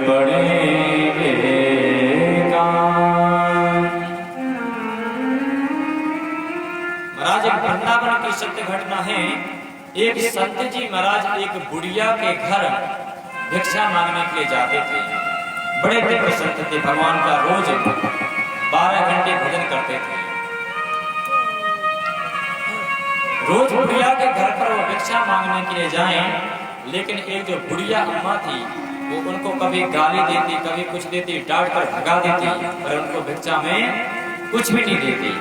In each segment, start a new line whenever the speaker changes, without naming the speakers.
पड़ेगा।
महाराज एक वृंदावन की सत्य घटना है। एक संत जी महाराज एक बुढ़िया के घर भिक्षा मांगने के लिए जाते थे। बड़े दिव्य संत थे, भगवान का रोज 12 घंटे भजन करते थे। रोज बुढ़िया के घर पर वो भिक्षा मांगने के लिए जाएं, लेकिन एक जो बुढ़िया अम्मा थी वो उनको कभी गाली देती, कभी कुछ देती, डांट कर भगा देती, पर उनको भिक्षा में कुछ भी नहीं देती।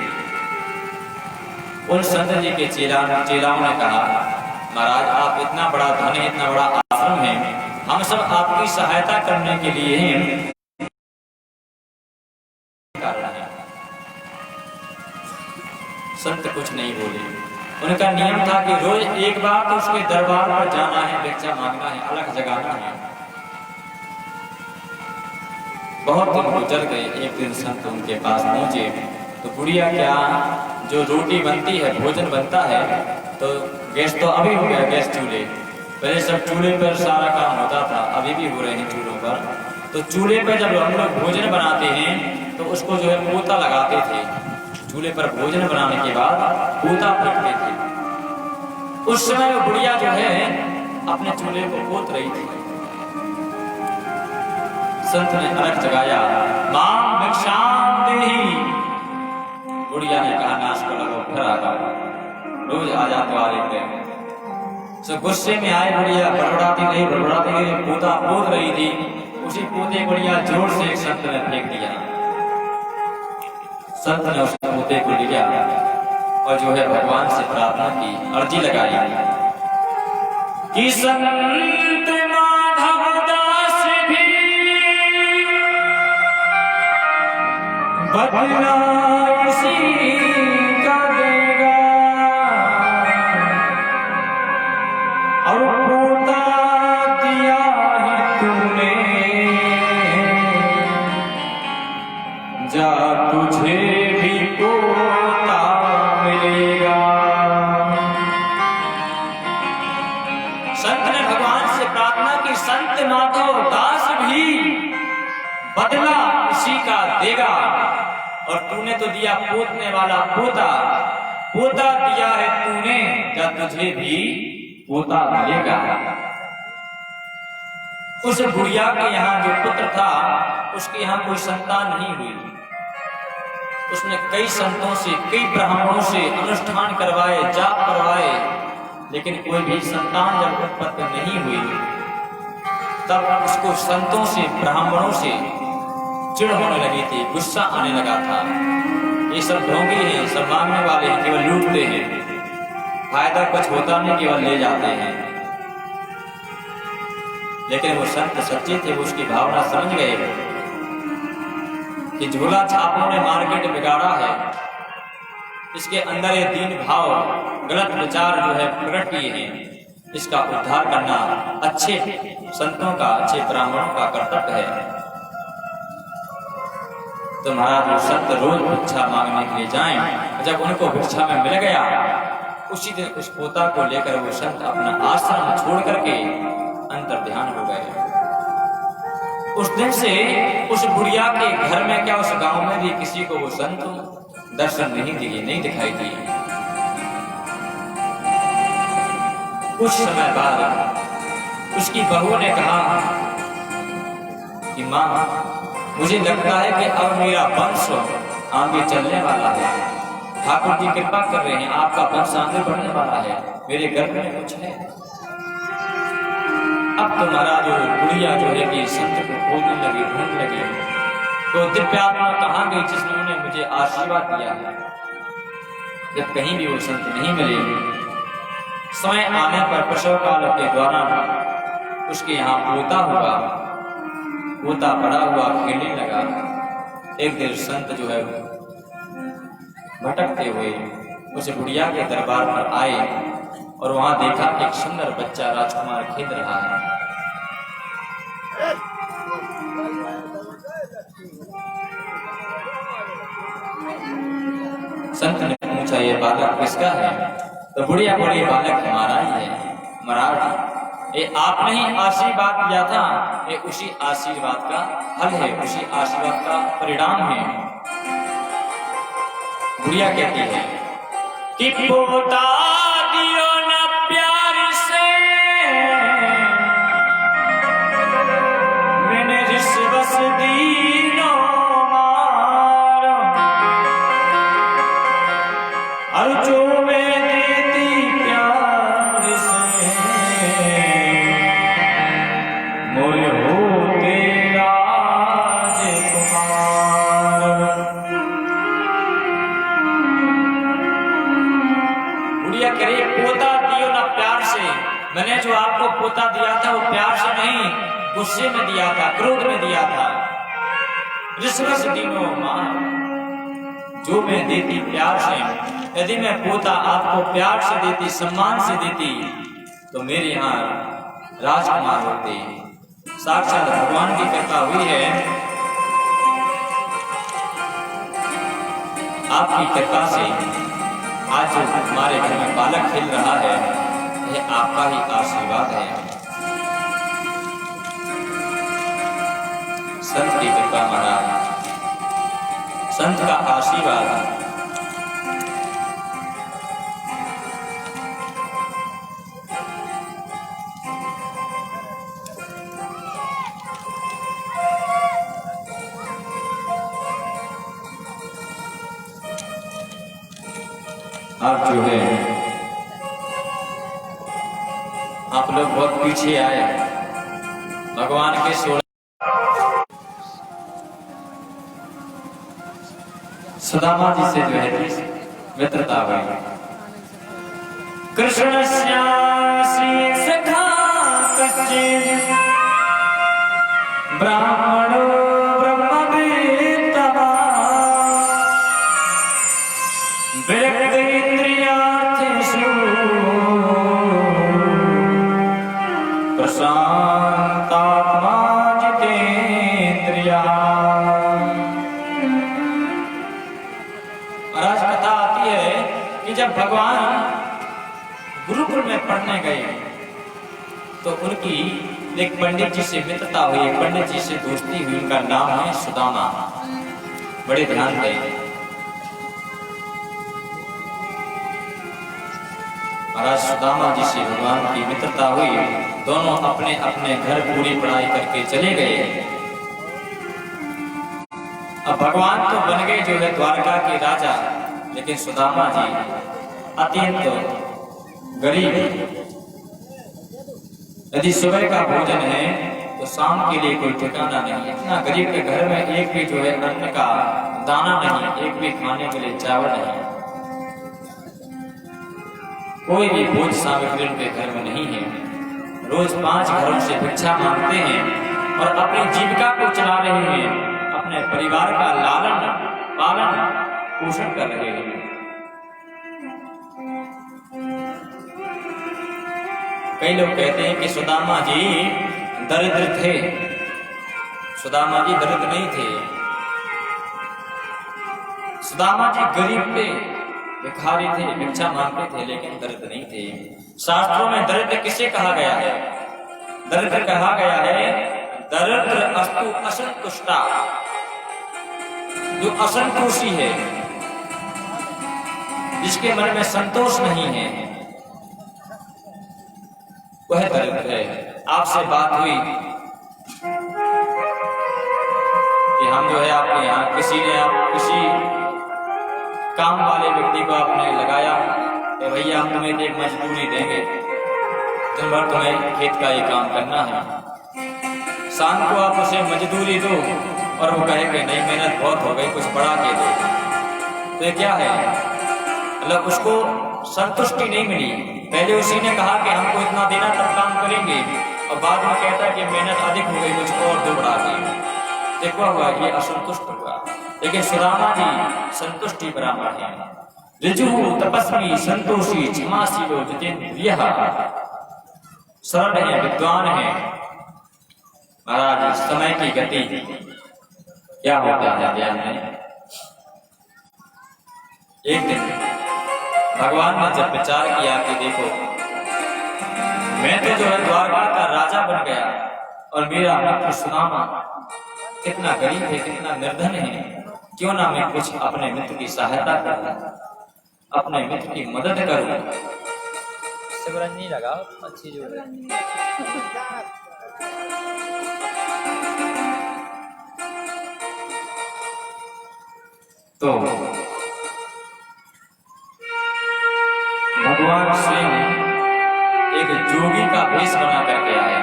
उन संत जी के चेलाओं ने कहा, महाराज आप इतना बड़ा धन है, इतना बड़ा आश्रम है, हम सब आपकी सहायता करने के लिए हैं। संत कुछ नहीं बोले। उनका नियम था कि रोज एक बार तो उसके दरबार पर जाना है, भिक्षा मांगना है, अलग जगाना है। बहुत दिन गुजर गए। एक दिन संत उनके पास पहुंचे तो बुढ़िया क्या, जो रोटी बनती है, भोजन बनता है, तो गैस तो अभी हो गया, गैस चूल्हे पहले सब चूल्हे पर सारा काम होता था, अभी भी हो रहे हैं चूल्हों पर। तो चूल्हे पर जब हम लोग भोजन बनाते हैं तो उसको जो है पोता लगाते थे। चूल्हे पर भोजन बनाने के बाद पोता फेंकते थे। उस समय वो बुढ़िया जो है अपने चूल्हे को पोत रही थी। संत ने अर्घ जगाया, मां भिक्षाम देहि। बुढ़िया ने कहा, नाश कर लो, फिर आ जाओ, रोज आ जा द्वारे पे। सो गुस्से में आए बुढ़िया, बड़बड़ाती रही, पोता पोत रही थी। उसी पोते बुढ़िया जोर से एक संत ने फेंक दिया। संत ने उस पोते को लिया और जो है भगवान से प्रार्थना की, अर्जी लगाई कि संत माधव दास भी बदला इसी का देगा, और पोता दिया ही तूने, जा तुझे भी पोता मिलेगा। संत ने भगवान से प्रार्थना की, संत माधव दास भी बदला इसी का देगा, और तूने तो दिया पोतने वाला पोता, पोता दिया है तूने, क्या तुझे भी पोता मिलेगा। उस बुढ़िया के यहाँ जो पुत्र था, उसके यहाँ कोई संतान नहीं हुई। उसने कई संतों से, कई ब्राह्मणों से अनुष्ठान करवाए, जाप करवाए, लेकिन कोई भी संतान जब उत्पत्ति नहीं हुई, तब उसको संतों से, ब्राह्मणों से चिढ़ होने लगी थी, गुस्सा आने लगा था। ये सब ढोंगी हैं, सब मांगने वाले हैं, केवल लूटते हैं, फायदा कुछ होता नहीं, केवल ले जाते हैं। लेकिन वो संत सच्चे थे, वो उसकी भावना समझ गए कि झोला छापों ने मार्केट बिगाड़ा है, इसके अंदर ये दीन भाव, गलत विचार जो है प्रकट किए हैं, इसका उद्धार करना अच्छे संतों का, अच्छे ब्राह्मणों का कर्तव्य है। तो महाराज वो संत रोज भिक्षा मांगने के लिए जाएं, जब उनको भिक्षा में मिल गया, उसी दिन उस पोता को लेकर वो संत अपना आश्रम छोड़ करके अंतर ध्यान हो गए। उस दिन से उस बुढ़िया के घर में, क्या उस गांव में भी किसी को वो संत दर्शन नहीं दिए, नहीं दिखाई दिए। कुछ समय बाद उसकी बहू ने कहा कि मां, मुझे लगता है कि अब मेरा वंश आगे चलने वाला है, ठाकुर जी कृपा कर रहे हैं, आपका वंश आगे बढ़ने वाला है, मेरे गर्भ में कुछ है। अब तो महाराज बुढ़िया जो है कि संत को खोजने लगी, ढूंढने लगी, तो दिव्यात्मा कहाँ गई जिसने मुझे आशीर्वाद दिया है। जब कहीं भी वो संत नहीं मिले, समय आने पर प्रसव काल के दौरान उसके यहाँ पोता हुआ, पोता बड़ा हुआ, खेलने लगा। एक दिन संत जो है भटकते हुए उस बुढ़िया के दरबार पर आए और वहां देखा एक सुंदर बच्चा राजकुमार खेल रहा है। संत ने पूछा, ये बालक किसका है? तो बुढ़िया बोली, बालक हमारा ही है महाराज। ये आपने ही आशीर्वाद दिया था, ये उसी आशीर्वाद का फल है, उसी आशीर्वाद का परिणाम है। बुढ़िया कहती है कि पोता दियो न प्यार से, मैंने रिश्वत दीनो मारो, और जो मैं देती प्यार से, मोरे होते राजकुमार। बुढ़िया कह रही पोता दियो ना प्यार से, मैंने जो आपको पोता दिया था वो प्यार से नहीं, गुस्से में दिया था, क्रोध में दिया था। रिश्वत दीनो मार, जो मैं देती प्यार से, यदि मैं पोता आपको प्यार से देती, सम्मान से देती, तो मेरे यहाँ राजकुमार होते। साक्षात भगवान की कृपा हुई है, आपकी कृपा से आज जो हमारे घर में बालक खेल रहा है, यह आपका ही आशीर्वाद है। संत की कृपा महाराज, संत का आशीर्वाद। आप जो है, आप लोग बहुत पीछे आए भगवान के 16 सुदामा जी से जो है मित्रता हुई। कृष्ण श्री सखा कच्चे ब्राह्मण प्रशांतात्मा जितेंद्रिया। महाराज कथा आती है कि जब भगवान गुरुकुल में पढ़ने गए तो उनकी एक पंडित जी से मित्रता हुई, एक पंडित जी से दोस्ती हुई। उनका नाम है सुदामा। बड़े ध्यान दें महाराज, सुदामा जी से भगवान की मित्रता हुई। दोनों अपने अपने घर पूरी पढ़ाई करके चले गए। अब भगवान तो बन गए जो है द्वारका के राजा, लेकिन सुदामा जी अत्यंत गरीब। यदि सुबह का भोजन है तो शाम के लिए कोई ठिकाना नहीं। इतना गरीब के घर में एक भी जो है अन्न का दाना नहीं, एक भी खाने के लिए चावल नहीं, कोई भी भोज सामग्री उनके घर में नहीं है। रोज 5 घरों से भिक्षा मांगते हैं और अपनी जीविका को चला रहे हैं, अपने परिवार का लालन पालन पोषण कर रहे हैं। कई लोग कहते हैं कि सुदामा जी दरिद्र थे। सुदामा जी दरिद्र नहीं थे, सुदामा जी गरीब थे, भिखारी थे, भिक्षा मांगते थे, लेकिन दरिद्र नहीं थे। शास्त्रों में दरिद्र किसे कहा गया है? दरिद्र कहा गया है दरिद्र अस्तु असंतुष्टा, जो असंतोषी है, जिसके मन में संतोष नहीं है, वह दरिद्र है। आपसे बात हुई कि हम जो है आपके यहाँ किसी काम वाले व्यक्ति को आपने लगाया कि भैया हम तुम्हें एक मजदूरी देंगे, दिन भर तुम्हें खेत का ये काम करना है। शाम को आप उसे मजदूरी दो और वो कहे कि नहीं मेहनत बहुत हो गई, कुछ बढ़ा के दो। तो ये क्या है? मतलब उसको संतुष्टि नहीं मिली। पहले उसी ने कहा कि हमको इतना देना तब काम करेंगे, और बाद में कहता है कि मेहनत अधिक हो गई, कुछ और दो बढ़ा के। देखा हुआ ये असंतुष्ट हुआ। लेकिन सुदामा जी संतुष्टि बराबर है। ऋजु तपस्वी संतोषी क्षमाशीलो जितेंद्रिय, सरल है, विद्वान है। महाराज समय की गति क्या होता है ध्यान में। एक दिन भगवान ने जब विचार किया कि देखो मैं तो जो है द्वारका का राजा बन गया और मेरा मित्र सुदामा कितना गरीब है, कितना निर्धन है, क्यों ना मैं कुछ अपने मित्र की सहायता करूं, अपने मित्र की मदद करूं।
सिमरन नहीं लगा अच्छी जो है।
तो भगवान स्वयं एक जोगी का वेश बना करके आए।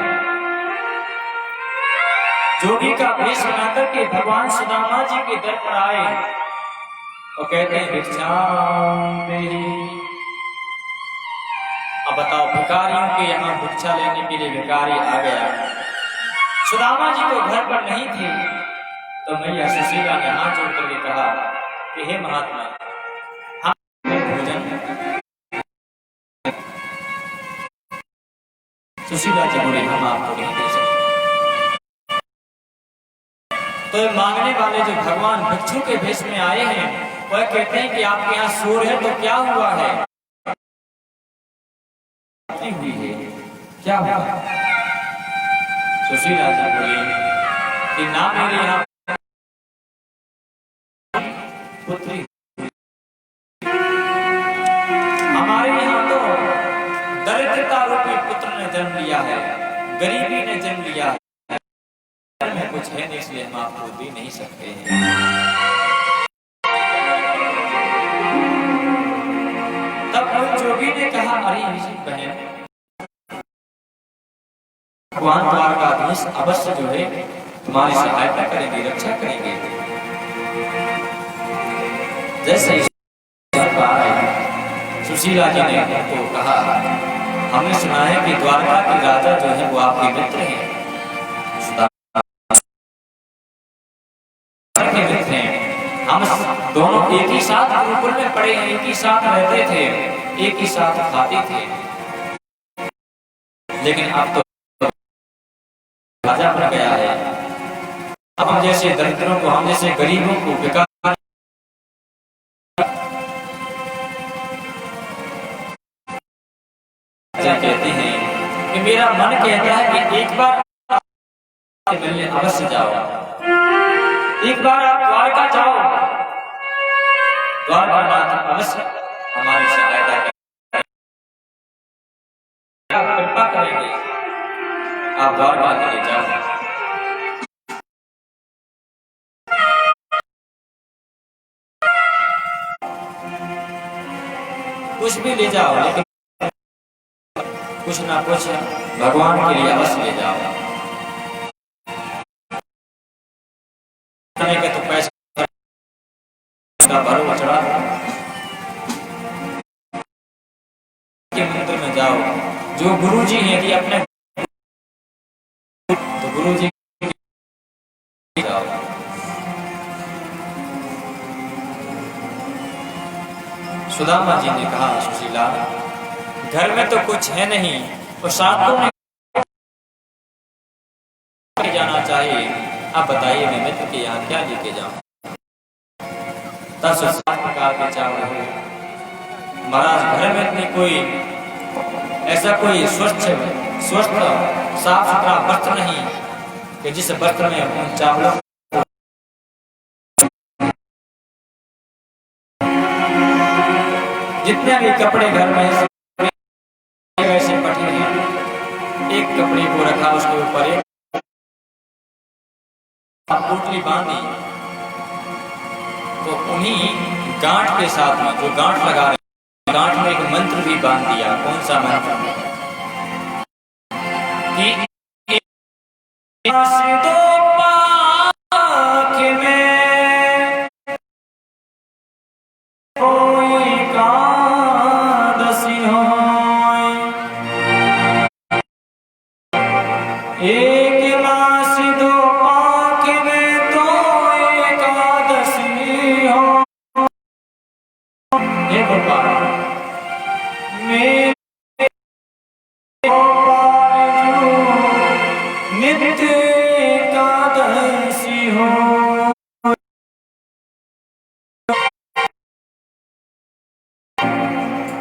जोगी का वेश बना करके भगवान सुदामा जी के दर पर आए और कहते हैं भिक्षाम देहि। अब बताओ, भिखारियों के यहाँ भिक्षा लेने के लिए भिखारी आ गया। सुदामा जी तो घर पर नहीं थे, तो मैया सुशीला ने हाथ जोड़ करके कहा कि हे महात्मा, हम भोजन। सुशीला जी बोले हम आपको नहीं दे सकते। तो मांगने वाले जो भगवान भिक्षु के भेष में आए हैं वह कहते हैं कि आपके यहाँ शोर है, तो क्या हुआ है, हुई है, क्या हुआ। सुशीला जी बोली कि ना मेरे यहाँ पुत्री, हमारे यहाँ तो दरिद्रता रूपी पुत्र ने जन्म लिया है, गरीबी ने जन्म लिया है, में कुछ है नहीं, इसलिए हम आपको दे नहीं सकते हैं। तब उन जोगी ने कहा अरे बहन, भगवान द्वारकाधीश अवश्य जो है तुम्हारी सहायता करेंगे, रक्षा करेंगे। जैसे सुशीला जी ने तो कहा हमने सुना है कि द्वारका के राजा जो है वो आपके मित्र हैं, हम दोनों एक ही साथ गुरुकुल में पढ़े हैं, एक ही साथ रहते थे, एक ही साथ खाते थे, लेकिन अब तो राजा बन गया है। अब हम जैसे दरिद्रों को, हम जैसे गरीबों को बेकार कहते हैं कि मेरा मन कहता है कि एक बार मिलने अवश्य जाओ, एक बार आप द्वारका जाओ, द्वारकानाथ अवश्य हमारी सहायता करेंगे, कृपा करेंगे, आप द्वारका के लिए जाओ। कुछ भी ले जाओ, लेकिन कुछ ना कुछ भगवान के लिए अवश्य ले जाओ। के तो पैसा का भरो चढ़ा के मंदिर में जाओ, जो गुरुजी हैं कि अपने तो गुरुजी जाओ। सुदामा जी ने कहा सुशीला, घर में तो कुछ है नहीं, और साधु ने जाना चाहिए, आप बताइए मैं मित्र के यहाँ क्या लेके जाऊं। तब प्रकार के चावल हो महाराज, घर में इतनी कोई ऐसा कोई स्वस्थ साफ सुथरा वस्त्र नहीं कि जिस वस्त्र में उन चावलों जितने भी कपड़े घर में ऐसे पटे हैं, एक कपड़े को रखा, उसके ऊपर एक पोटली बांधी, तो उन्हीं गांठ के साथ में जो गांठ लगा रहे, गांठ में एक मंत्र भी बांध दिया। कौन सा मंत्र? कि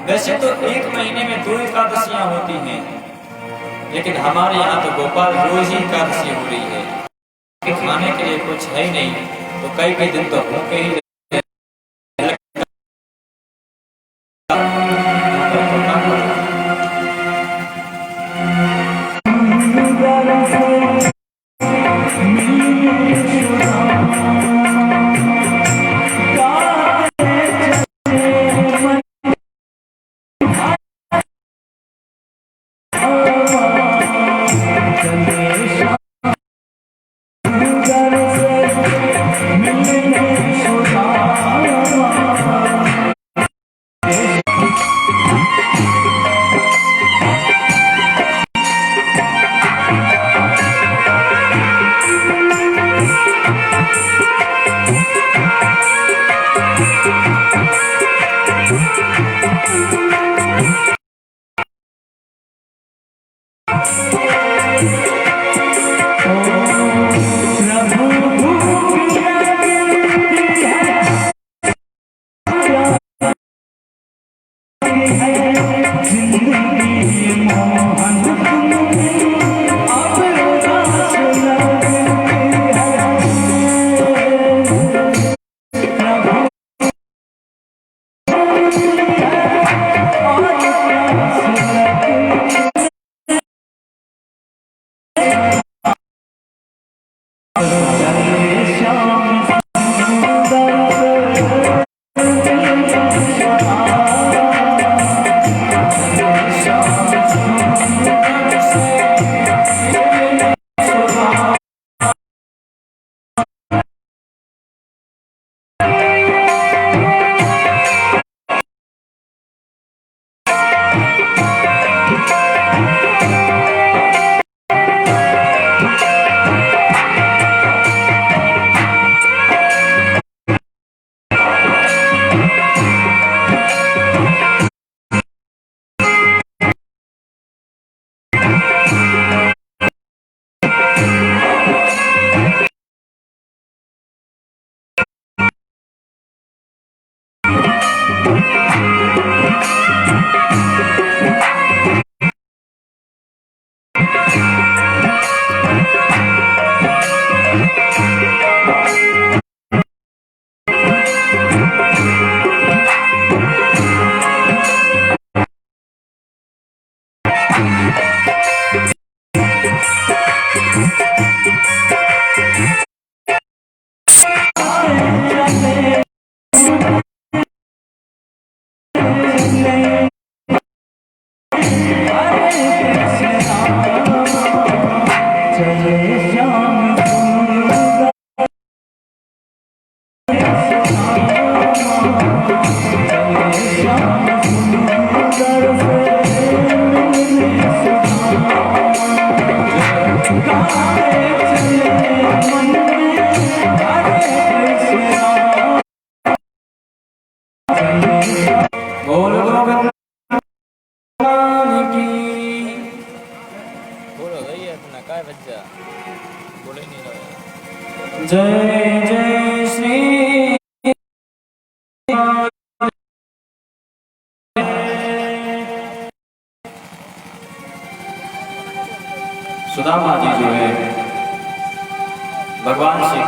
वैसे तो एक महीने में 2 एकादशियां होती हैं, लेकिन हमारे यहाँ तो गोपाल रोज ही एकादशी हो रही है कि खाने के लिए कुछ है ही नहीं, तो कई कई दिन तो भूखे ही
बोलो भैया अपना काय बच्चा बोले नहीं रहा।
जय जय श्री सुदामा जी जो है भगवान श्री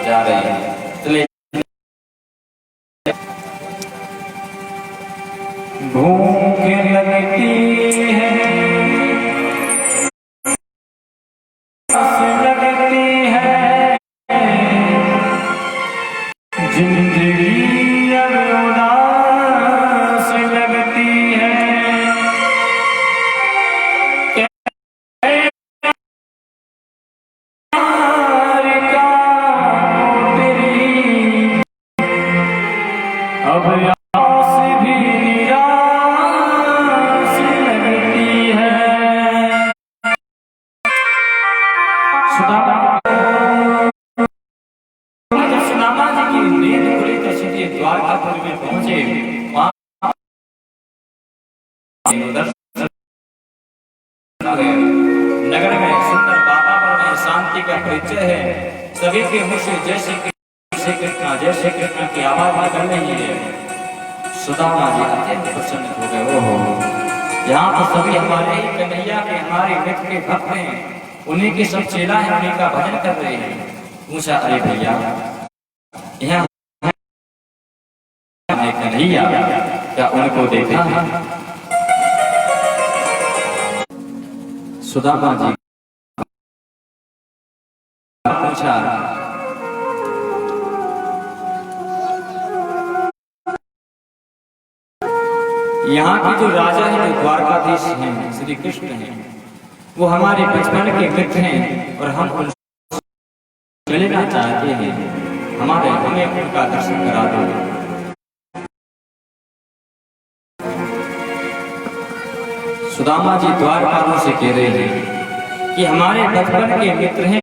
जा रहे हैं, चले भूख लगती है लगती है जिंदगी अब उदास लगती है, अब आस भी निराश लगती है। सुदामा जी की नींद खुली तो सीधे द्वारकापुर में पहुंचे। नगर में सुंदर वातावरण में शांति का परिचय है। सभी के मुंह से जय श्री कृष्ण जय श्री कृष्ण की आवाज निकल रही है। सुदामा जी अत्यंत प्रसन्न हो गए। ओहो, यहाँ तो सभी हमारे ही कन्हैया के, हमारे मित्र के भक्त हैं, उन्हीं के सब चेला हैं, उन्हीं का भजन कर रहे हैं। पूछा, अरे भैया यहाँ कन्हैया, क्या उनको देखा है? सुदामा जी पूछा, यहाँ के जो राजा हैं, जो द्वारकाधीश हैं, श्री कृष्ण हैं, वो हमारे बचपन के मित्र हैं और हम उनसे मिलना चाहते हैं। हमें उनका दर्शन करा दो। सुदामा जी द्वारपालों से कह रहे हैं कि हमारे बचपन के मित्र हैं,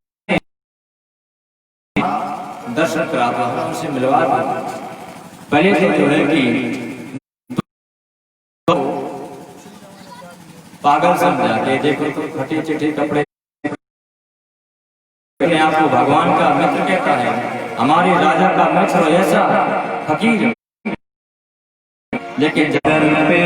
दर्शन करा दो, उनसे मिलवा दो। पहले तो जो है कि पागल समझा के, देखो तो फटे चिटे कपड़े, अपने आप को भगवान का मित्र कहता है, हमारे राजा का मित्र ऐसा फकीर। लेकिन जगन पे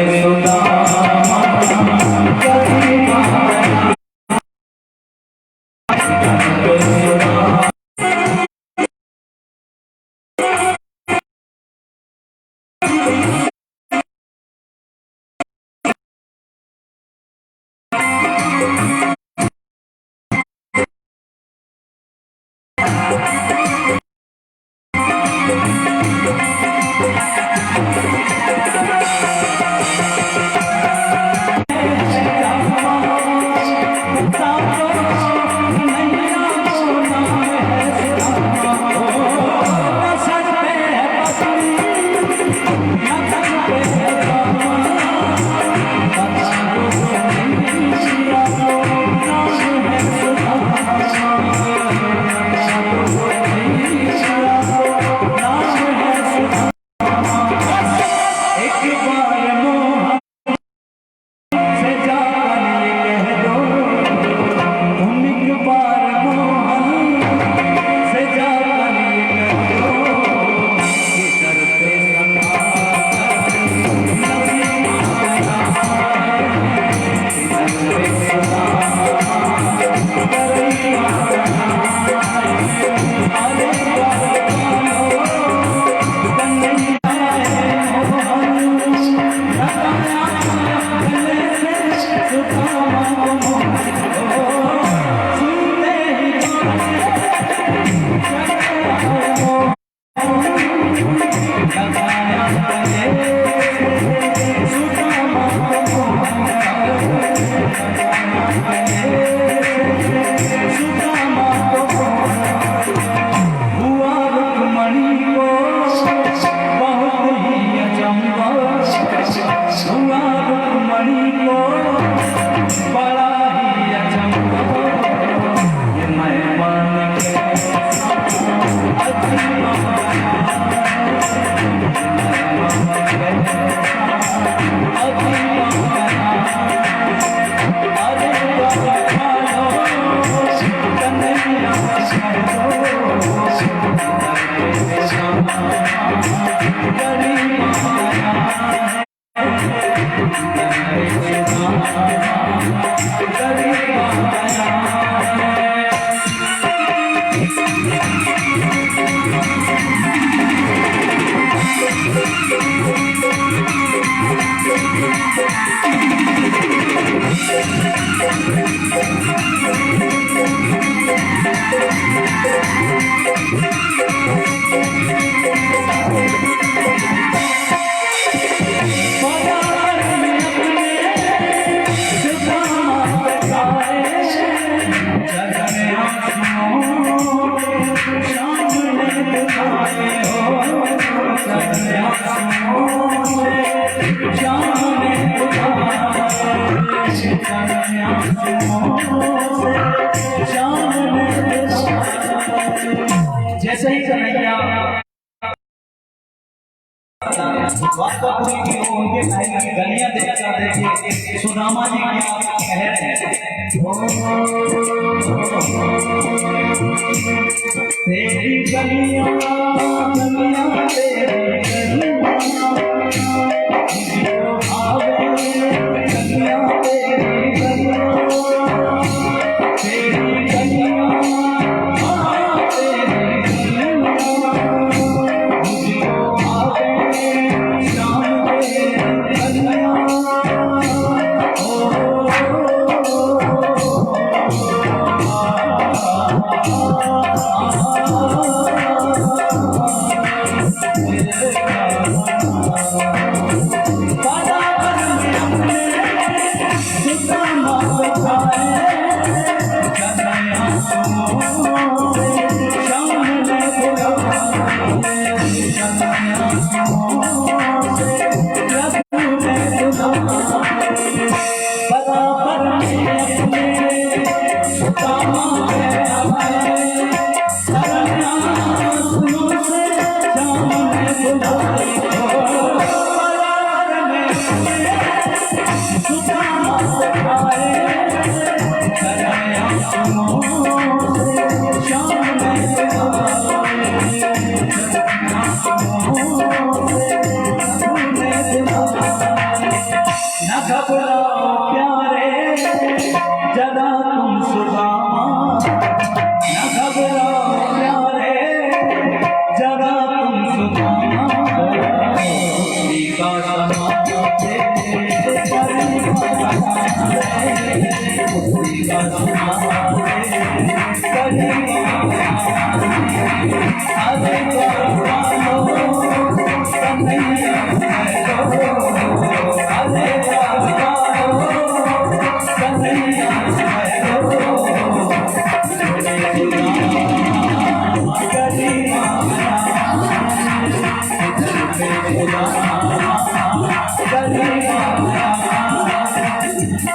जैसे ही कन्हैया गलियां देखा देखिए सुदामा जी क्या कह रहे हैं। तेरी गलियां गलियां तेरी गलियां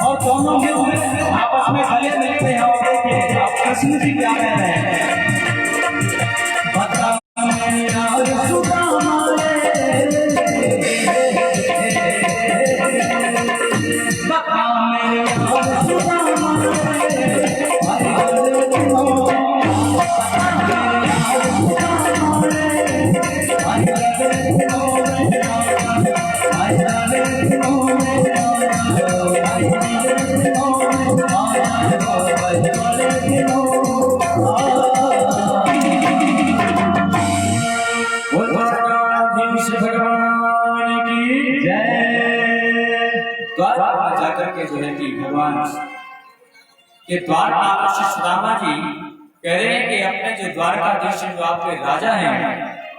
और दोनों मित्र आपस में गले मिलते हैं और देखिए आप कृष्ण जी क्या कह रहे हैं। बता मेरा सुदामा बता मेरा
भगवान के द्वार पर श्री सुदामा जी कह रहे हैं कि अपने जो द्वारकाधीश जो आपके राजा हैं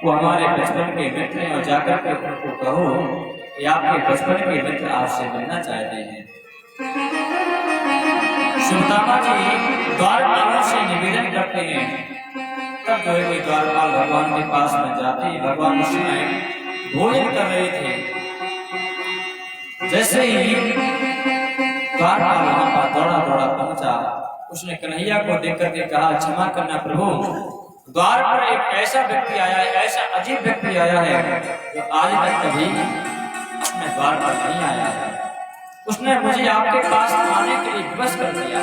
वो हमारे बचपन के मित्र हैं और जाकर के उनको कहो कि आपके बचपन के मित्र आपसे मिलना चाहते हैं। सुदामा जी द्वारपाल से निवेदन करते हैं। तब जो है द्वारपाल भगवान के पास में जाते हैं। भगवान उस समय भोजन कर रहे थे। जैसे ही द्वारपाल वहां पर दौड़ा दौड़ा पहुंचा, उसने कन्हैया को देख करके कहा, क्षमा करना प्रभु, द्वार पर एक ऐसा व्यक्ति आया है, ऐसा अजीब व्यक्ति आया है जो आज तक कभी अपने द्वार पर नहीं आया है। उसने मुझे आपके पास आने के लिए विवश कर दिया।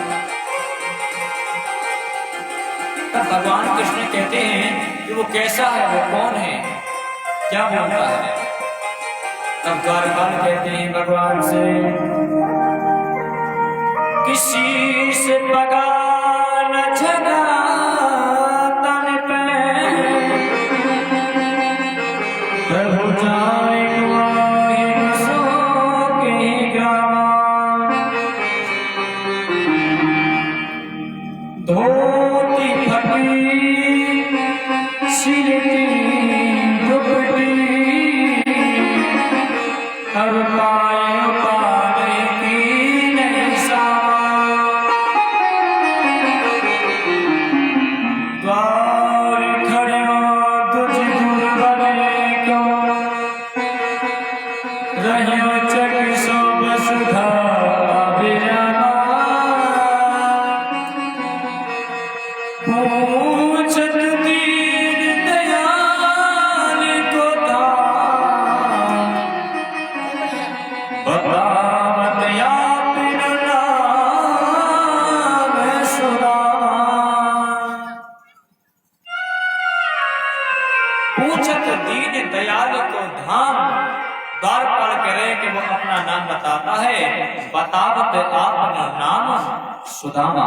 तब भगवान कृष्ण कहते हैं कि वो कैसा है, वो कौन है, क्या बोलता है। तब द्वारपाल कहते हैं भगवान से, किसी से पगा न छगा तन पे, प्रभु जाने सो के ग्राम, धोती फटी सिर की दुपटी, हर पाए पाने की नहीं सा, द्वार खड़े तुझ गुरबने को, रहियो चक सो वसुधा अभिरामा, अपना नाम बताता है, बतावत आपना नाम सुदामा।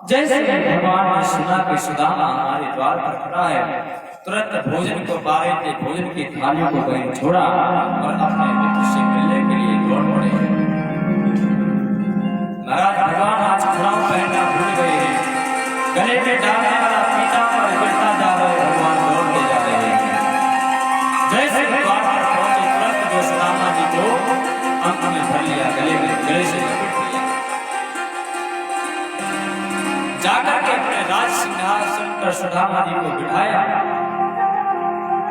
जैसे भगवान ने सुना कि सुदामा हमारे द्वार पर खड़ा है, तुरंत भोजन को बारे थे, भोजन की थालियों को कहीं छोड़ा और अपने मित्र से मिलने के लिए दौड़ पड़े। महाराज भगवान आज खड़ाऊ पहनना भूल गए हैं, गले में डालने वाला पीतांबर गिरता जा रहा है, भगवान दौड़ते जा रहे हैं। जैसे द्वार पर पहुंचे तुरंत जो सुदामा जी को अंक में भर लिया, गले से लपेट लिया, जाकर के अपने राज सिंहासन पर सुदामा जी को बिठाया,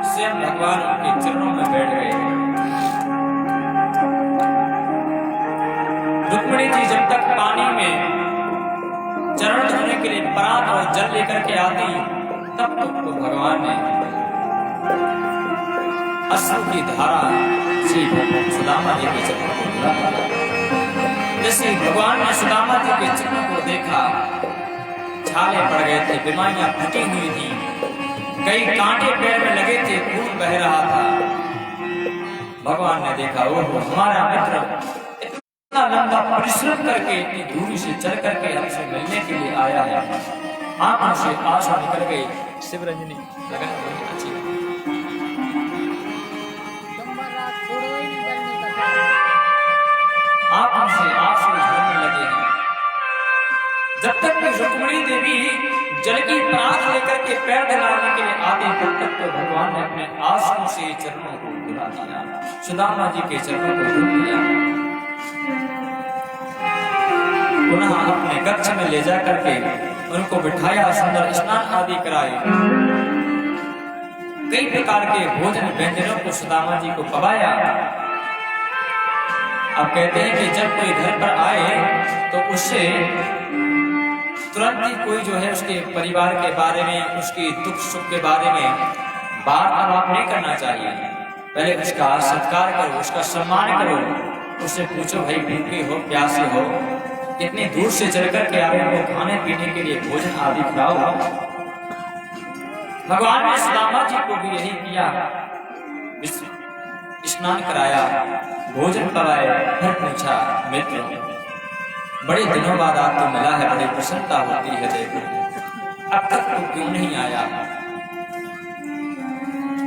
स्वयं भगवान उनके चरणों में बैठ गए। रुक्मिणी जी जब तक पानी में चरण धोने के लिए परात और जल लेकर के आती, तब तक तो भगवान ने अश्रु की धारा से सुदामा जी के चरणों को धुला। जैसे भगवान ने सुदामा जी के चरणों को देखा, छाले पड़ गए थे, बीमारियां फटी हुई थी, कई कांटे पैर में लगे थे, खून बह रहा था। भगवान ने देखा, ओह हमारा मित्र इतना लंबा परिश्रम करके इतनी दूरी से चल करके हमसे मिलने के लिए आया है। आंखों से आंसू निकल गए।
शिवरंजनी लगन बड़ी अच्छी है।
आंखों से आंसू झरने लगे हैं। जब तक कि रुक्मिणी देवी जल की परात लेकर के पैर धुलाने के लिए आती, तब तक तो भगवान ने अपने आंसू से चरणों को धुला दिया, सुदामा जी के चरणों को धुल दिया। पुनः अपने कक्ष में ले जा करके उनको बिठाया, सुंदर स्नान आदि कराए, कई प्रकार के भोजन व्यंजनों को सुदामा जी को पकाया। अब कहते हैं कि जब कोई घर पर आए तो उससे तुरंत ही कोई जो है उसके परिवार के बारे में, उसकी दुख सुख के बारे में बात नहीं करना चाहिए। पहले उसका सत्कार करो, उसका सम्मान करो, उससे पूछो भाई भूखे हो, प्यासे हो, कितनी दूर से चल करके आए हो, खाने पीने के लिए भोजन आदि खिलाओ। भगवान ने सुदामा जी को भी यही किया, स्नान कराया, भोजन कराया, फिर पूछा मित्र बड़े दिनों बाद आपको मिला है, बड़ी प्रसन्नता होती है, देखो अब तक तू क्यों नहीं आया?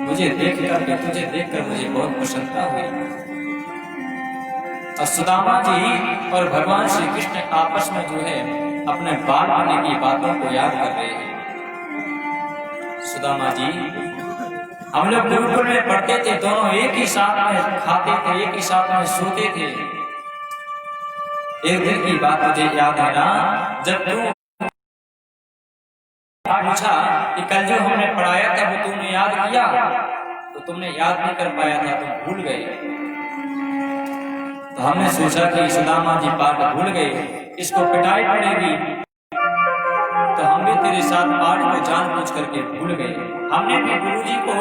मुझे तुझे देखकर मुझे बहुत प्रसन्नता हुई। और सुदामा जी और भगवान श्री कृष्ण आपस में जो है अपने बाल आने की बातों को याद कर रहे हैं। सुदामा जी, हम लोग गुरुकुल में पढ़ते थे, दोनों एक ही साथ में खाते थे, एक ही साथ में सोते थे। एक दिन की बात मुझे याद है ना, जब तू पूछा कि कल जो हमने पढ़ाया था वो तुमने याद किया, तो तुमने याद नहीं कर पाया था, तुम भूल गए। तो हमने सोचा कि सुदामा जी पाठ भूल गए, इसको पिटाई पड़ेगी, तो हम भी तेरे साथ पाठ को जानबूझ करके भूल गए। हमने भी गुरुजी को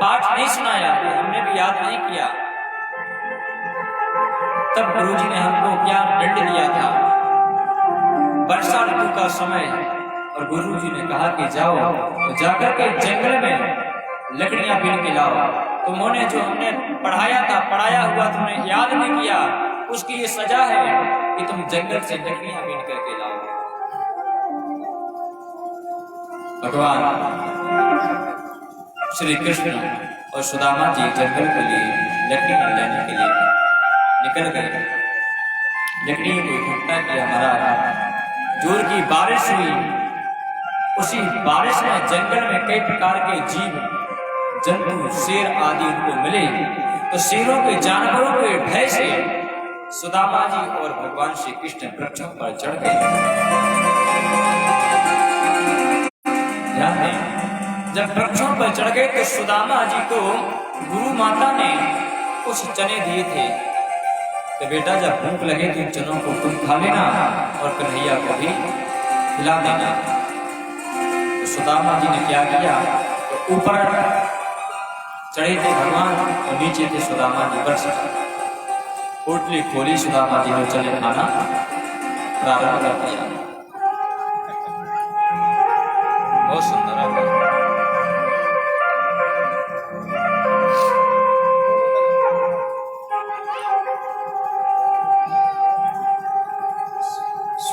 पाठ नहीं सुनाया, तो हमने भी याद नहीं किया। तब गुरुजी ने हमको क्या दंड दिया था, वर्षा ऋतु का समय, और गुरुजी ने कहा कि जाओ तो जाकर के जंगल में लकड़ियां बीन के लाओ। तुमने जो हमने पढ़ाया था, पढ़ाया हुआ तुमने याद नहीं किया, उसकी ये सजा है कि तुम जंगल से लकड़ियां बीन करके लाओ। भगवान श्री कृष्ण और सुदामा जी जंगल के लिए लकड़ियां लेने के लिए निकल गए। लकड़ियों को इकट्ठा किया। महाराज जोर की बारिश हुई, उसी बारिश में जंगल में कई प्रकार के जीव जंतु, शेर आदि उनको मिले, तो शेरों के, जानवरों के भय से सुदामा जी और भगवान श्री कृष्ण वृक्षों पर चढ़ गए। ध्यान दें, जब वृक्षों पर चढ़ गए तो सुदामा जी को गुरु माता ने कुछ चने दिए थे कि बेटा जब भूख लगे तो चनों को तुम खा लेना और कन्हैया को भी खिला देना। तो सुदामा जी ने क्या किया, तो ऊपर चढ़े थे भगवान और नीचे थे सुदामा जी। वृक्ष पोटली खोली, सुदामा जी ने चले खाना प्रारंभ कर दिया। बहुत सुंदर है।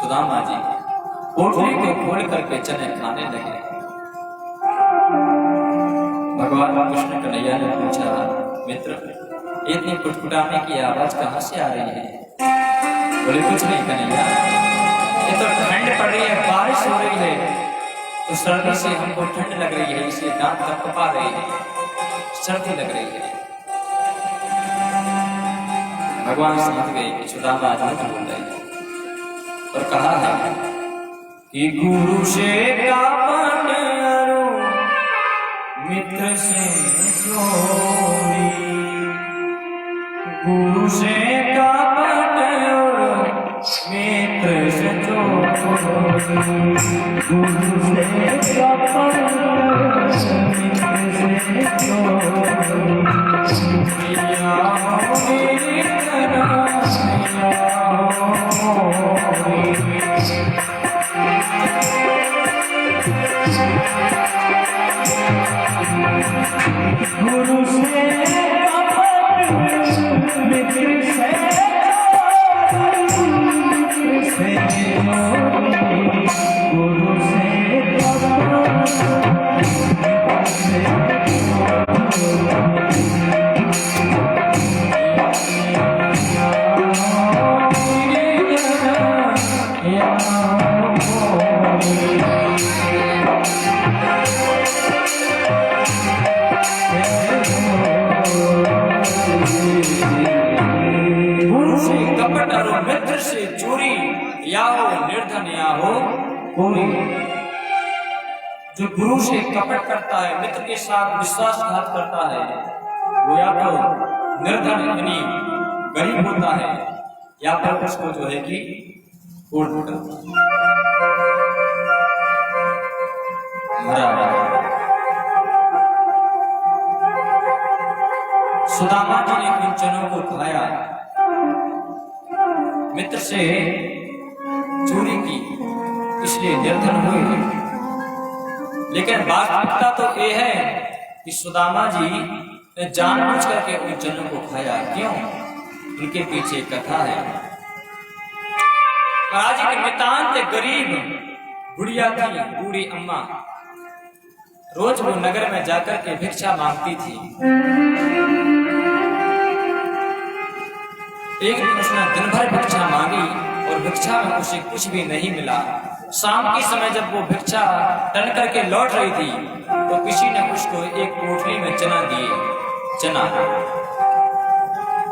सुदामा जी पोटली को खोल करके चने खाने लगे। भगवान कृष्ण कन्हैया ने पूछा, मित्र इतनी कुटकुटाने की आवाज कहाँ से आ रही है? बोले कुछ नहीं कन्हैया, ये तो ठंड पड़ रही है, बारिश हो रही है, तो सर्दी से हमको ठंड लग रही है, इसलिए दांत कपकपा रहे हैं, सर्दी लग रही है। भगवान समझ गए कि सुदामा झूठ बोल रहे हैं और कहा है कि गुरु से कापन अरु मित्र से चोरी, गुरु से कापन अरु मित्र से चोरी, गुरु से कापन गुरु से मित्र से चोरी, या हो निर्धन या हो कोरी। जो गुरु से कपट करता है, मित्र के साथ विश्वासघात करता है, वो या तो निर्धन यानी गरीब होता है, या फिर उसको जो है कि सुदामा जी ने उन जनों को खाया, मित्र से चोरी की, इसलिए निर्धन हुए। लेकिन वास्तविकता तो ये है कि सुदामा जी ने जानबूझ करके उन जनों को खाया। क्यों? उनके पीछे कथा है। आज एक नितांत गरीब बुढ़िया थी, बूढ़ी अम्मा, रोज वो नगर में जाकर के भिक्षा मांगती थी। एक दिन उसने दिन भर भिक्षा मांगी और भिक्षा में उसे कुछ भी नहीं मिला। शाम के समय जब वो भिक्षा टन करके लौट रही थी तो किसी ने उसको एक पोटली में चना दिए, चना।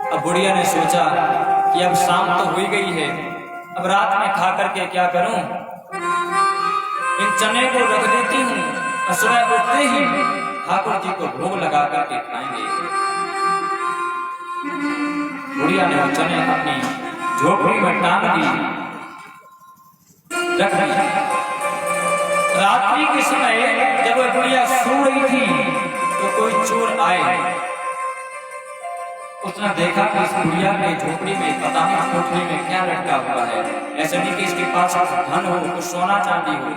अब बुढ़िया ने सोचा कि अब शाम तो हुई गई है, अब रात में खा करके क्या करूं, इन चने को रख देती हूँ और सुबह उठते ही ठाकुर जी को भोग लगा करके खाएंगे। बुढ़िया ने वो चने अपनी झोपड़ी में टांग दी, रख दी। रात्रि के समय जब वह बुढ़िया सो रही थी तो कोई चोर आए। उसने देखा कि इस बुढ़िया के झोपड़ी में पता नहीं कोठरी में क्या लटका हुआ है, ऐसे नहीं कि इसके पास धन हो, कुछ सोना चांदी हो।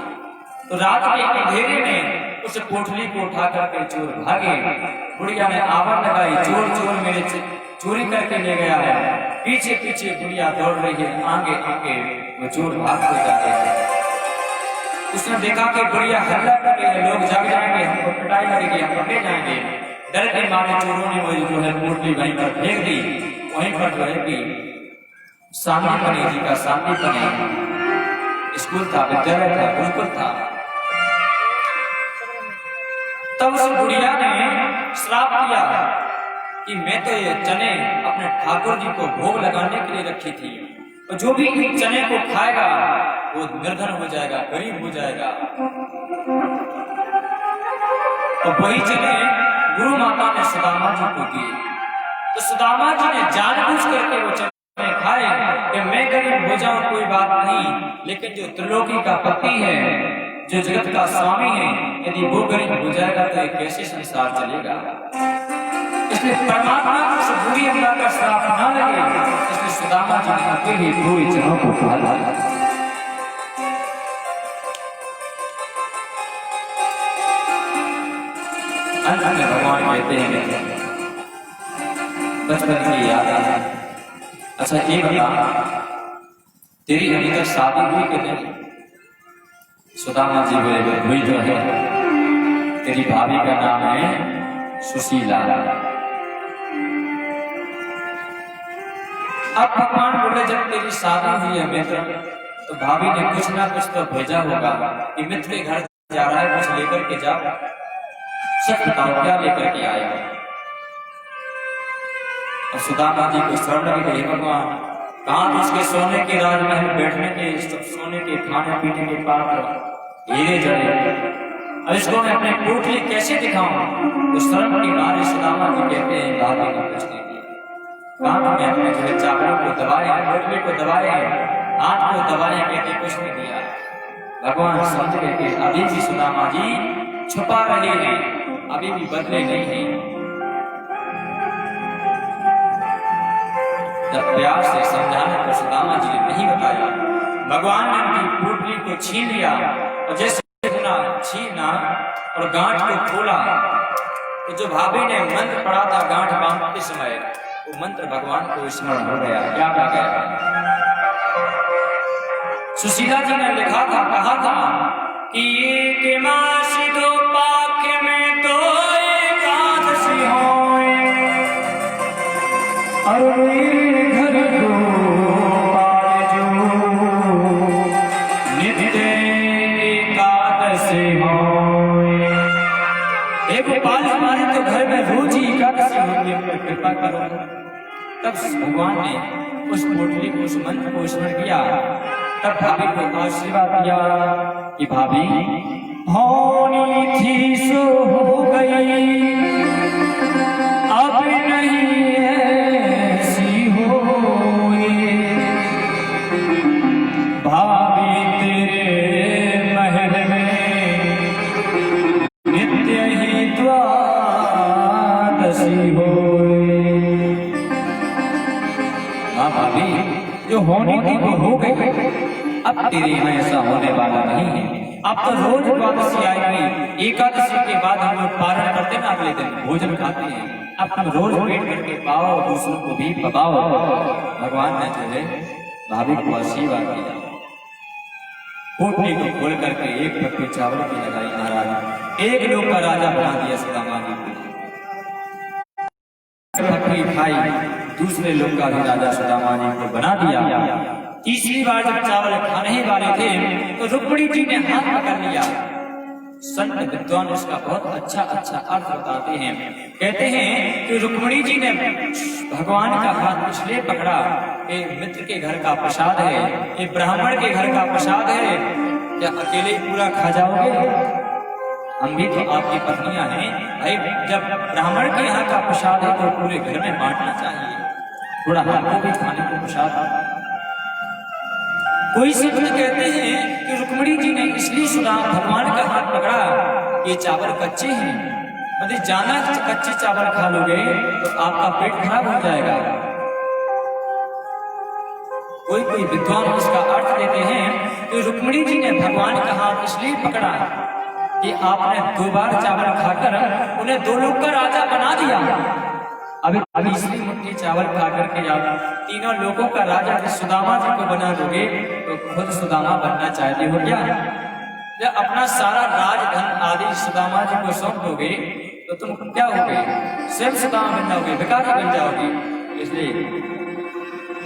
तो रात के अंधेरे में उस पोटली को उठा करके चोर भागे। बुढ़िया ने आवाज लगाई, चोर चोर मेरे चोरी करके ले गया है। पीछे पीछे बुढ़िया दौड़ रही है, आगे आगे वो चोर भागते जा रहे हैं। उसने देखा कि बुढ़िया हल्ला कर रही है, लोग जाग जाएंगे, हमको पिटाई लगेगी, हम पकड़े जाएंगे। डर के मारे चोरों ने वही जो है पोटली वहीं पर फेंक दी। वहीं पर जो है कि शांतिपनी जी का शांतिपनी स्कूल था, विद्यालय था, गुरुकुल था। तब उस बुढ़िया ने श्राप दिया कि मैं तो ये चने अपने ठाकुर जी को भोग लगाने के लिए रखी थी, और जो भी इन चने को खाएगा वो निर्धन हो जाएगा, गरीब हो जाएगा। और वही चने गुरु माता ने सुदामा जी को दिए। तो सुदामा जी ने जानबूझ करके वो चने खाए कि मैं गरीब हो जाऊं कोई बात नहीं, लेकिन जो त्रिलोकी का पति है, जो जगत का स्वामी है, यदि वो गरीब हो जाएगा तो कैसे संसार चलेगा। इसलिए परमात्मा को उस बुरी अम्मा का श्राप न लगे, इसलिए सुदामा जी ने अकेले पूरी जनों को खा लिया। अंत में भगवान कहते हैं, बचपन की याद है। अच्छा ये बता, तेरी अभी तक शादी हुई कि नहीं? सुदामा जी बोले हुई तो है, तेरी भाभी का नाम है सुशीला। अब भगवान बोले जब तेरी शादी हुई है मित्र, तो भाभी ने कुछ ना कुछ तो भेजा होगा कि मित्र के घर जा रहा है, कुछ लेकर के जाओ। सच बताओ क्या लेकर के आया? और सुदामा जी को शरण लग गई, भगवान कहाँ उसके सोने के राजमहल, बैठने के सोने के खाने पीने के पात्र, हीरे जड़े, अब इसको मैं अपने पोटली कैसे दिखाऊं? तो शरण के बाद सुदामा जी कहते हैं भाभी ने कुछ नहीं दिया। कहा मैं अपने जो चावलों को दबाए, पोटली को दबाए, हाथ को दबाए, कहते कुछ नहीं दिया। भगवान समझ गए कि अभी भी सुदामा जी छुपा रहे हैं, अभी भी बदले नहीं हैं। जब प्यार से समझाने तो सुदामा जी ने नहीं बताया। भगवान ने उनकी पोटली को छीन लिया और जैसे छीना और गांठ को खोला तो जो भाभी ने मंत्र पढ़ा था गांठ बांधते समय, वो मंत्र भगवान को स्मरण हो गया। क्या कहा गया? सुशीला जी ने लिखा था, कहा था कि एक मास दो पाख में तो एकादशी होए, अरे घर को पाजो नित्य एकादशी होए। हे गोपाल, हमारे तो घर में रोज ही एकादशी होगी, कृपा करो। तब भगवान ने उस पोटली को, उस मंत्र को स्मरण किया। तब भाभी को आशीर्वाद दिया कि भाभी होनी थी सो हो गई, अब नहीं ऐसी होए। भाभी तेरे महल में नित्य ही द्वादशी होए। हाँ भाभी, जो होनी थी वो हो गई, अब तेरे यहाँ ऐसा होने वाला नहीं है। अब तो रोज द्वादशी आएगी, एकादशी के बाद हम लोग पारण करते ना, अगले दिन भोजन खाते हैं। अब तुम रोज पेट करके पाओ, दूसरों को भी पकाओ। भगवान ने जो है भाभी को आशीर्वाद दिया। पोटली को खोल करके एक पत्ती चावल की लगाई महाराज, एक लोग का राजा बना दिया सुदामा जी को। पत्ती खाई, दूसरे लोग का भी राजा सुदामा जी को बना दिया। तीसरी बार जब चावल खाने ही वाले थे तो रुक्मिणी जी ने हाथ पकड़ लिया। संत विद्वान इसका बहुत अच्छा अर्थ बताते हैं। कहते हैं कि रुक्मिणी जी ने भगवान का हाथ इसलिए पकड़ा कि मित्र के घर का प्रसाद है, ये ब्राह्मण के घर का प्रसाद है, क्या अकेले ही पूरा खा जाओगे? हम भी तो आपकी पत्नियां हैं भाई, जब ब्राह्मण के यहाँ का प्रसाद है तो पूरे घर में बांटना चाहिए, थोड़ा हमको भी खाने को प्रसाद। कोई संत कहते हैं कि रुक्मिणी जी ने इसलिए सुना भगवान का हाथ पकड़ा, ये चावल कच्चे हैं, यदि जाना कच्चे चावल खा लोगे तो आपका पेट खराब हो जाएगा। कोई विद्वान इसका अर्थ देते हैं कि रुक्मिणी जी ने भगवान का हाथ इसलिए पकड़ा कि आपने 2 बार चावल खाकर उन्हें 2 लोग का राजा बना दिया। अभी इसलिए मुट्ठी चावल खा करके आप 3 लोगों का राजा सुदामा जी को बना दोगे तो खुद सुदामा बनना चाहते हो क्या? जब अपना सारा राजधन आदि सुदामा जी को सौंप दोगे तो तुम क्या होगे? स्वयं सुदामा बन जाओगे, भिखारी बन जाओगे। इसलिए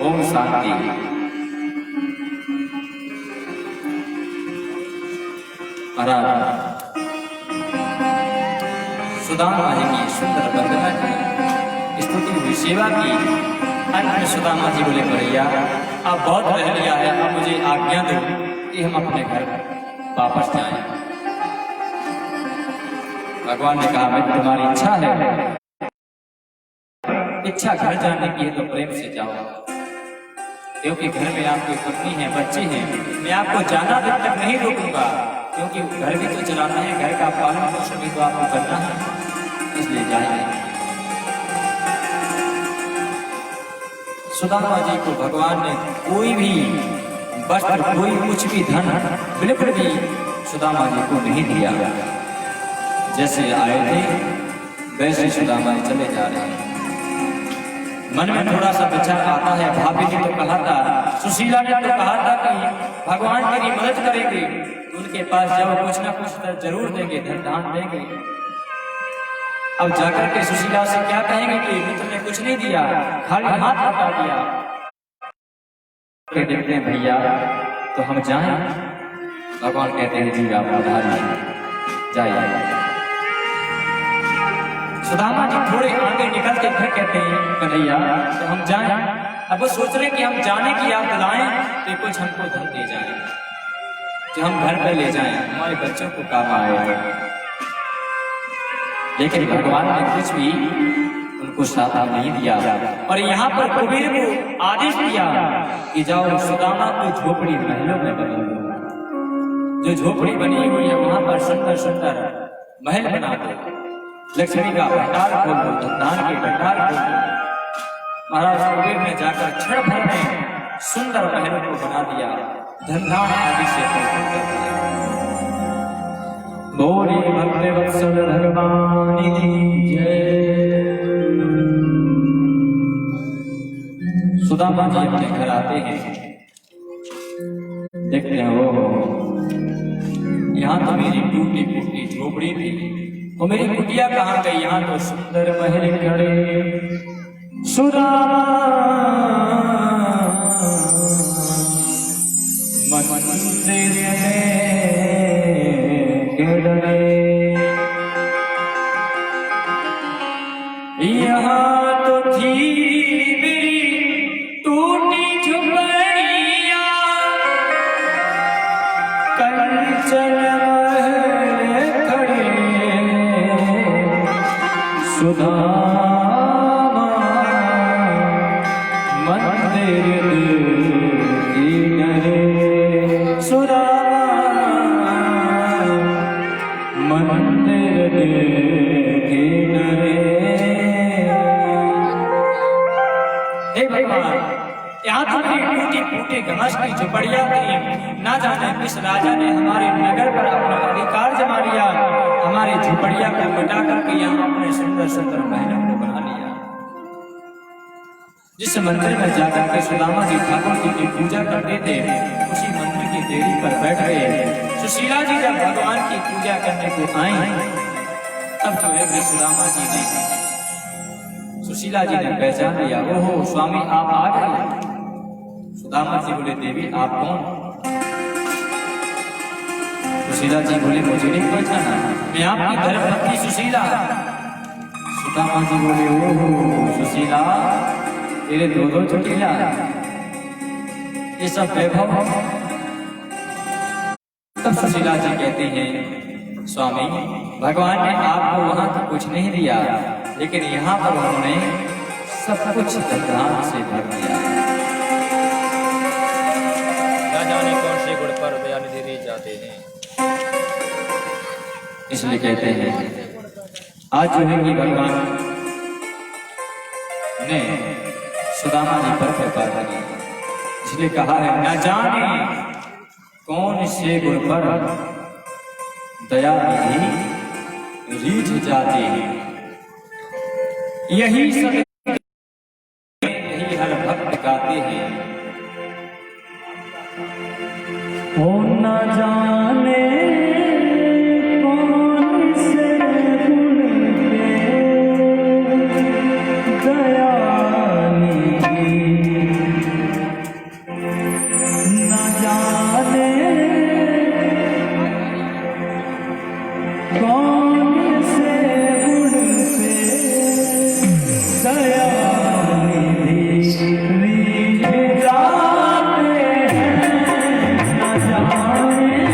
ओम शांति। सुदामा जी की सुंदर वंदना की, स्तुति हुई, सेवा की। अंत में सुदामा जी बोले भैया अब बहुत रह लिया है, अब मुझे आज्ञा दो कि हम अपने घर वापस जाएं। भगवान ने कहा मैं तुम्हारी इच्छा है, इच्छा घर जाने की है तो प्रेम से जाओ, क्योंकि घर में आपकी पत्नी है, बच्चे हैं। मैं आपको जाना जब तक नहीं रोकूंगा, क्योंकि घर भी तो चलाना है, घर का पालन पोषण भी तो आपको करना है, इसलिए जाइए। सुदामा जी को भगवान ने कोई भी वस्त्र, कोई कुछ भी धन बिल्कुल भी सुदामा जी को नहीं दिया। जैसे आए थे वैसे सुदामा जी चले जा रहे हैं। मन में थोड़ा सा विचार आता है। भाभी ने तो कहा था, सुशीला ने तो कहा था कि भगवान तेरी मदद करेंगे, उनके पास जाओ, कुछ ना कुछ तो जरूर देंगे, धन दान देंगे। अब जाकर के सुशीला से क्या कहेंगे कि मित्र ने कुछ नहीं दिया, खाली हाथ हटा दिया। देखते हैं भैया तो हम जाएं। भगवान कहते हैं जी आप उधारी जाइए। सुदामा जी थोड़े आगे निकलते फिर कहते हैं कन्हैया तो हम जाएं। अब वो सोच रहे कि हम जाने की याद दिलाएं तो कुछ हमको धन दे जाएं, जो हम घर पर ले जाएं, हमारे बच्चों को काम आए। लेकिन भगवान ने कुछ भी उनको साथ नहीं दिया। और यहाँ पर कुबेर को आदेश दिया कि जाओ सुदामा को झोपड़ी महलों में बना दो। जो झोपड़ी बनी हुई है वहां पर सुंदर सुंदर महल बना दो, लक्ष्मी का भंडार खोल दो, धन के भंडार खोल दो। महाराज कुबेर ने जाकर क्षण भर में सुंदर महलों को बना दिया, धनधान आदि से भरपूर कर दिया। बोले भक्तवत्सल भगवान की जय। सुदामा जी अपने घर आते हैं, देखते हैं वो यहाँ तो मेरी टूटी फूटी झोपड़ी थी, वो मेरी कुटिया कहाँ गई, यहाँ तो सुंदर महल खड़े। सुदामा मंदिर में यहाँ तो थी मेरी टूटी झोपड़िया, कंचन महल खड़े। सुदामा मंदिर किनारे, सुदामा मंदिर किनारे। यहाँ तो टूटी फूटी घास की झोपड़ियां थी, ना जाने किस राजा ने हमारे नगर पर अपना अधिकार जमा लिया, हमारी झोपड़ियां को मिटा करके यहाँ अपने सुंदर सुंदर महलों को बना लिया। जिस मंदिर में जाकर के सुदामा जी ठाकुर जी की पूजा करते थे, उसी मंदिर की देरी पर बैठ गए। सुशीला जी जब भगवान की पूजा करने को आई, तब जो है सुदामा जी ने सुशीला जी ने पहचान लिया, ओहो स्वामी आप आ गए। सुदामा जी बोले देवी आप कौन? सुशीला जी बोले मुझे नहीं पहचाना, मैं आपकी धर्मपत्नी सुशीला। सुदामा जी बोले ओहो सुशीला तेरे दो चुटिया, ये सब वैभव। तब सुशीला जी कहती हैं स्वामी भगवान ने आपको वहां तो कुछ नहीं दिया, लेकिन यहाँ पर उन्होंने सब कुछ धन से भर दिया।
न जाने कौन से गुण पर दयानिधि दी जाते हैं।
इसलिए कहते हैं आज जो है कि भगवान ने सुदामा जी पर कृपा करी, इसलिए कहा है न जाने कौन से गुण पर दयानिधि रीझ जाते हैं। यही सब यही हर भक्त गाते हैं।
ओ न जाने कौन से गुण पे दयानिधि, न जाने कौन से गुण पे दयानिधि रीझ जाते हैं। न जाने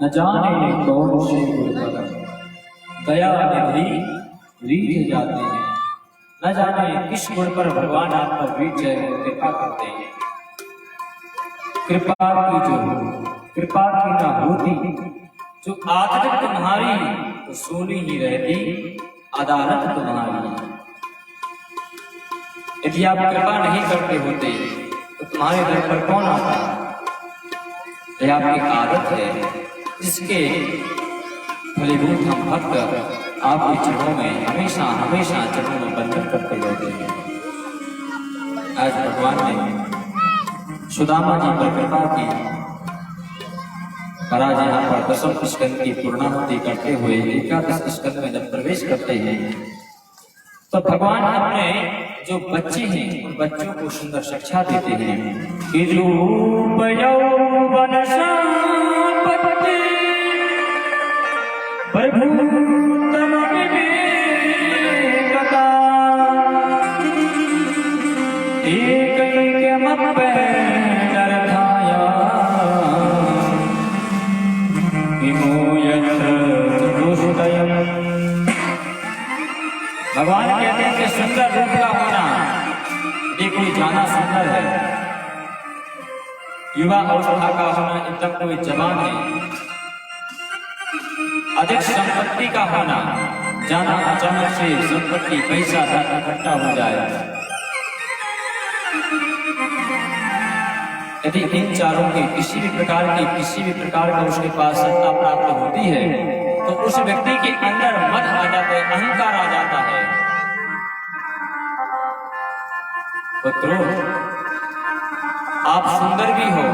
न जाने कौन से दया निधि रीझ जाते हैं, न जाने किस गुण पर भगवान आप पर रीझ कृपा करते हैं। कृपा की ना होती जो आदत तुम्हारी तो सोनी ही रहती अदालत तुम्हारी। यदि आप कृपा नहीं करते होते तो तुम्हारे दर पर कौन आता? यह आपकी आदत है जिसके फलीभूत हम भक्त आपके चरणों में हमेशा हमेशा चरणों में बंधन करते रहते हैं। आज भगवान ने सुदामा जी पर कृपा की और आज यहाँ पर दसम स्कंद की पूर्णाहुति करते हुए एकादश स्कंद में जब प्रवेश करते हैं तो भगवान अपने जो बच्चे हैं उन बच्चों को सुंदर शिक्षा देते हैं कि रूप यौवन संपत्ति प्रभुतम विवेकता एकैकमप्यनर्थाया विमोयत्र चतुष्टयम्। भगवान कहते हैं कि सुंदर रूप का होना ये कोई जाना सुंदर है, युवा अवस्था का होना एकदम कोई जवान है, अधिक संपत्ति का होना जाना अचानक से संपत्ति पैसा धन इकट्ठा हो जाए। यदि इन चारों के किसी भी प्रकार का उसके पास सत्ता प्राप्त होती है तो उस व्यक्ति के अंदर मद आ जाता है, अहंकार आ जाता है। पुत्रों, आप सुंदर भी हो,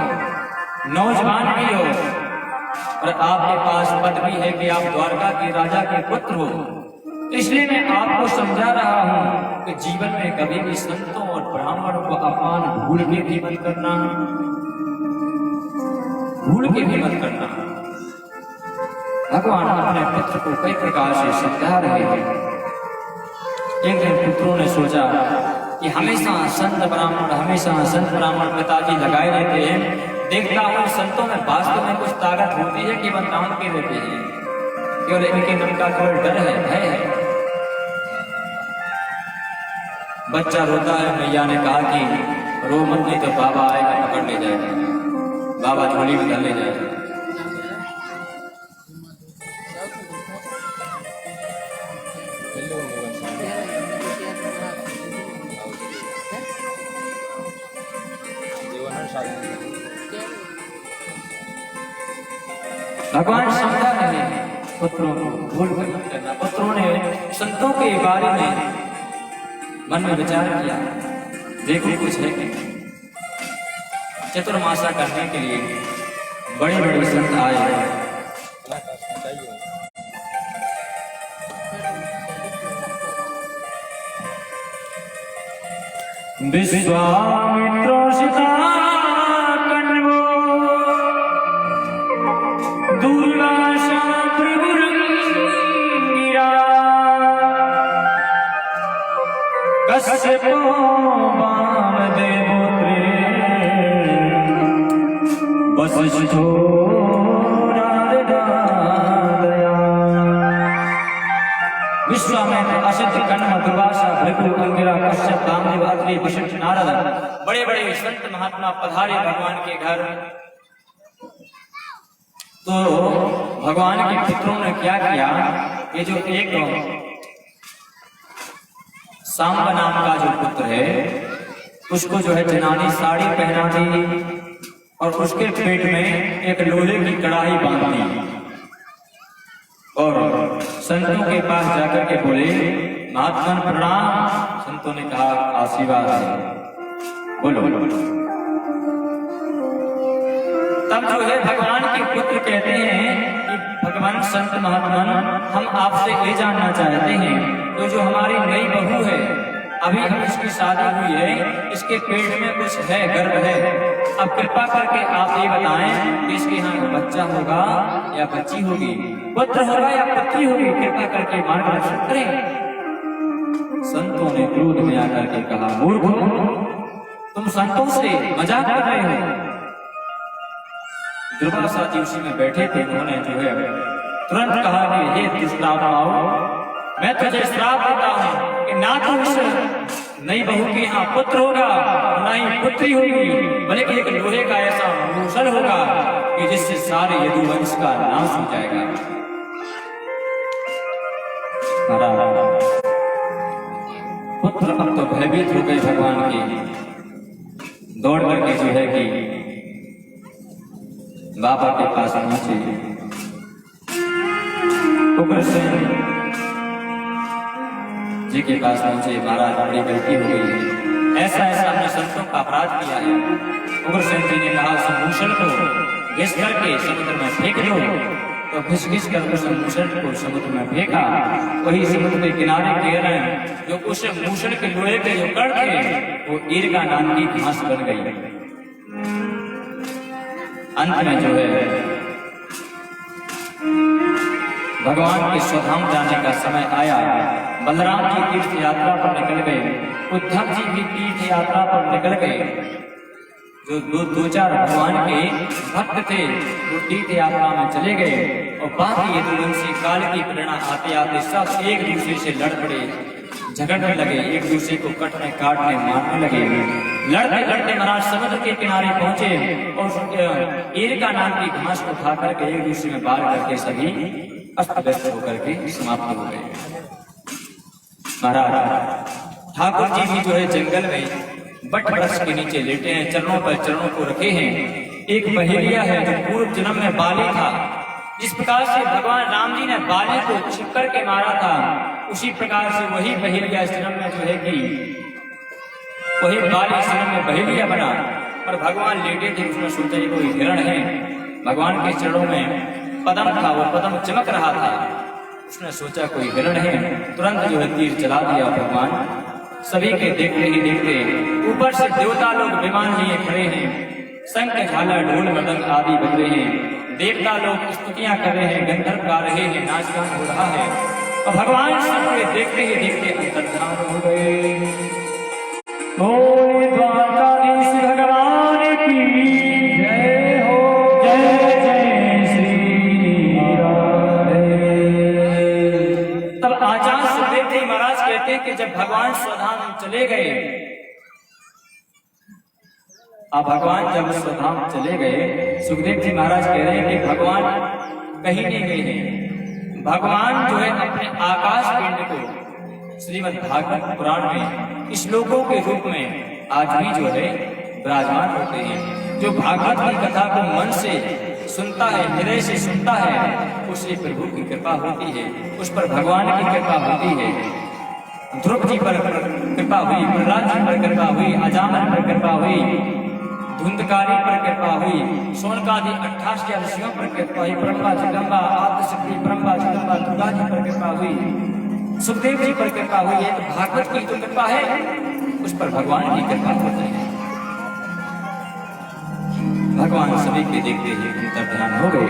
नौजवान भी हो और आपके पास पद भी है कि आप द्वारका के राजा के पुत्र हो। इसलिए मैं आपको समझा रहा हूं कि जीवन में कभी भी संतों और ब्राह्मणों को अपमान भूल के भी मत करना, भूल के भी मत करना। भगवान अपने पुत्र को कई प्रकार से समझा रहे हैं। एक दिन पुत्रों ने सोचा कि हमेशा संत ब्राह्मण पिताजी लगाए रहते हैं, देखता हूँ संतों में वास्तव में कुछ ताकत होती है कि वह काम के रहते हैं, केवल इनके मन का केवल डर है, भय है। बच्चा रोता है, मैया ने कहा कि रो मत नहीं तो बाबा आएगा पकड़ ले जाएगा। बाबा झोली में डाल ले जाए। भगवान समझा नहीं पुत्रों को भूल मत करना। पुत्रों ने संतों के बारे में मन में विचार किया, देखो कुछ है कि चतुर्मासा करने के लिए बड़े बड़े संत आए। विश्वामित्रो सीता कण्वो दुर्वासा प्रभुरंगिरा कश्यपो वामदेवोत्रे वसिष्ठो नारदादया। विश्वामित्र, असित, कण्व, दुर्वासा, भृगु, अंगिरा, कश्यप, वामदेव, अत्रि, वशिष्ठ, नारद, बड़े बड़े संत महात्मा पधारे भगवान के घर। तो भगवान के पुत्रों ने क्या किया, ये जो एक सांब नाम का जो पुत्र है उसको जो है जनानी साड़ी पहना दी और उसके पेट में एक लोहे की कड़ाही बांध दी और संतों के पास जाकर के बोले, महात्मा प्रणाम। संतों ने कहा आशीर्वाद है, बोलो। तब जो है भगवान के पुत्र कहते हैं कि भगवान संत महात्मा, हम आपसे ये जानना चाहते हैं, तो जो हमारी नई बहू है, अभी हम इसकी शादी हुई है, इसके पेट में कुछ है, गर्भ है, अब कृपा करके आप ये बताएं कि इसके यहाँ बच्चा होगा या बच्ची होगी, पुत्र होगा या पुत्री होगी, कृपा करके मार्गदर्शन करें। संतों ने क्रोध में आकर के कहा, मूर्ख, तुम संतों से मजाक कर रहे हो। दुर्वासा जी उसी में बैठे थे, उन्होंने जो है तुरंत कहा कि हे दुष्टात्माओ, मैं तुझे श्राप देता हूं कि ना तो इस नई बहू के यहाँ पुत्र होगा ना ही पुत्री होगी, बल्कि एक लोहे का ऐसा मूसल होगा कि जिससे सारे यदुवंश का नाश हो जाएगा। पुत्र अब तो भयभीत हो गए भगवान के, दौड़ करके जो है कि बाबा के पास पहुंचे। उग्रसेन जी के पास पहुंचे, महाराज बड़ी गलती हो गई है, ऐसा ऐसा हमने संतों का अपराध किया है। उग्रसेन जी ने कहा, मूसल को घिस करके समुद्र में फेंक दो। तो घिस कर उस मूसल को समुद्र में फेंका। वही समुद्र के किनारे गिरे जो उस मूसल के लोहे के जो कण थे वो ईरका नाम की घास बन गई। अंत में जो है भगवान के स्वधाम जाने का समय आया। बलराम जी तीर्थ यात्रा पर निकल गए, उद्धव जी भी तीर्थ यात्रा पर निकल गए। जो दो चार भगवान के भक्त थे वो तीर्थ यात्रा में चले गए और बाकी यदुवंशी काल की प्रेरणा आते आते सब एक दूसरे से लड़ पड़े, झगड़ने लगे, एक दूसरे को कटने काटने मारने लगे। लड़ते लड़ते महाराज समुद्र के किनारे पहुंचे और ईरका नाम की घास को उठा करके एक दूसरे में बार करके सभी अस्त व्यस्त होकर के समाप्त हो गए। महाराज ठाकुर जी भी जो है जंगल में बट वृक्ष के नीचे लेटे हैं, चरणों पर चरणों को रखे हैं। एक बहेलिया है जो पूर्व जन्म में बाली था, जिस प्रकार से भगवान राम जी ने बाली को छिप करके मारा था, उसी प्रकार से वही बहेलिया इस जन्म में जो है कि वही बाली इस जन्म में बहेलिया बना। और भगवान लेटे थे, उसमें सोचा ये कोई हिरण है। भगवान के चरणों में पदम था, वो पदम चमक रहा था, उसने सोचा कोई हिरण है, तुरंत जो है तीर चला दिया। भगवान सभी के देखते ही देखते ऊपर से देवता लोग विमान लिए खड़े हैं, शंख झालर ढोल मृदंग आदि बज रहे हैं, देवता लोग स्तुतियां कर रहे हैं, गंधर्व गा रहे हैं, नाच गान हो रहा है और भगवान सबके देखते ही देखते अंतर्धान हो गए। बोले द्वारकाधीश भगवान की जय हो, जय जय श्री राधे। तब आचार्य सुखदेव जी महाराज कहते हैं कि जब भगवान स्वधाम चले गए अब भगवान जब स्वधाम चले गए, सुखदेव जी महाराज कह रहे हैं कि भगवान कहीं नहीं गए हैं। भगवान जो है अपने आकाश पिंड को श्रीमद् भागवत पुराण में श्लोकों के रूप में आज भी जो है विराजमान होते हैं। जो भागवत की कथा को मन से सुनता है, हृदय से सुनता है, उसे प्रभु की कृपा होती है, उस पर भगवान की कृपा होती है। ध्रुव जी पर कृपा हुई, प्रहलाद जी पर कृपा हुई, अजामन पर कृपा हुई, धुंधकारी पर कृपा हुई, शौनकादि 88 ऋषियों पर कृपा हुई, ब्रह्मा जगदम्बा आदिशक्ति ब्रह्मा जगदम्बा दुर्गा जी पर कृपा हुई, सुखदेव जी पर कृपा हुई है। तो भागवत की जो कृपा है उस पर भगवान की कृपा होती है। भगवान सभी के देखते ही अंतर्ध्यान हो गए।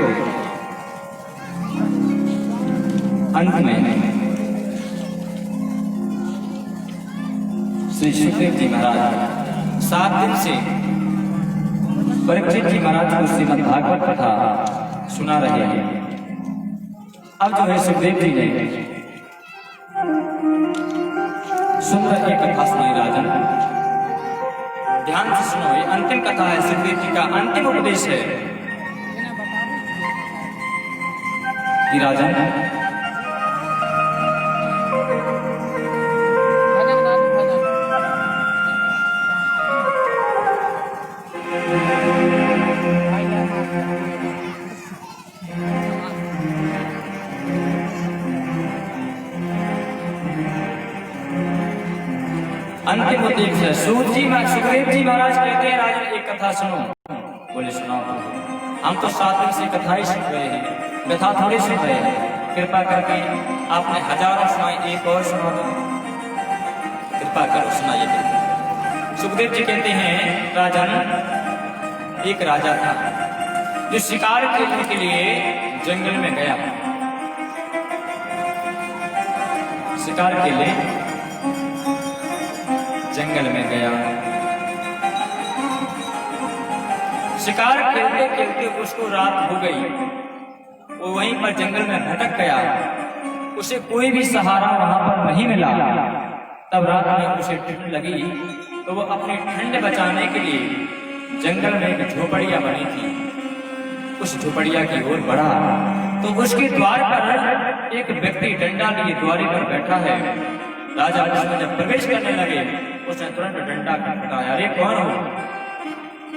अंत में श्री सुखदेव जी महाराज 7 दिन से परीक्षित जी महाराज को श्रीमद् भागवत कथा सुना रहे हैं। अब जो है सुखदेव जी ने सुंदर एक कथा सुनी। राजन ध्यान से सुनो, ये अंतिम कथा है, सुखदेव जी का अंतिम उपदेश है कि राजन अंतिम उपदेश है। सुखदेव जी महाराज कहते हैं राजन एक कथा सुनो। बोले सुनाओ। हम तो 7 दिन से कथा ही सुन रहे हैं, कथा थोड़ी सुन रहे हैं। कृपा करके आपने हजारों सुनाई, एक और सुना दो, कृपा करो सुनाइए। सुखदेव जी कहते हैं राजन एक राजा था जो शिकार करने के लिए जंगल में गया। शिकार के लिए जंगल में गया। शिकार खेलते खेलते उसको रात हो गई। वो वहीं पर जंगल में भटक गया। उसे कोई भी सहारा वहां पर नहीं मिला। तब रात में उसे ठंड लगी तो वो अपनी ठंड बचाने के लिए जंगल में एक झोपड़िया बनी थी। उस झोपड़िया की ओर बढ़ा तो उसके द्वार पर एक व्यक्ति डंडा लिए द्वारी पर बैठा है। राजा उसमें जब प्रवेश करने लगे उसने तुरंत डंडा खटखटाया। अरे कौन हो?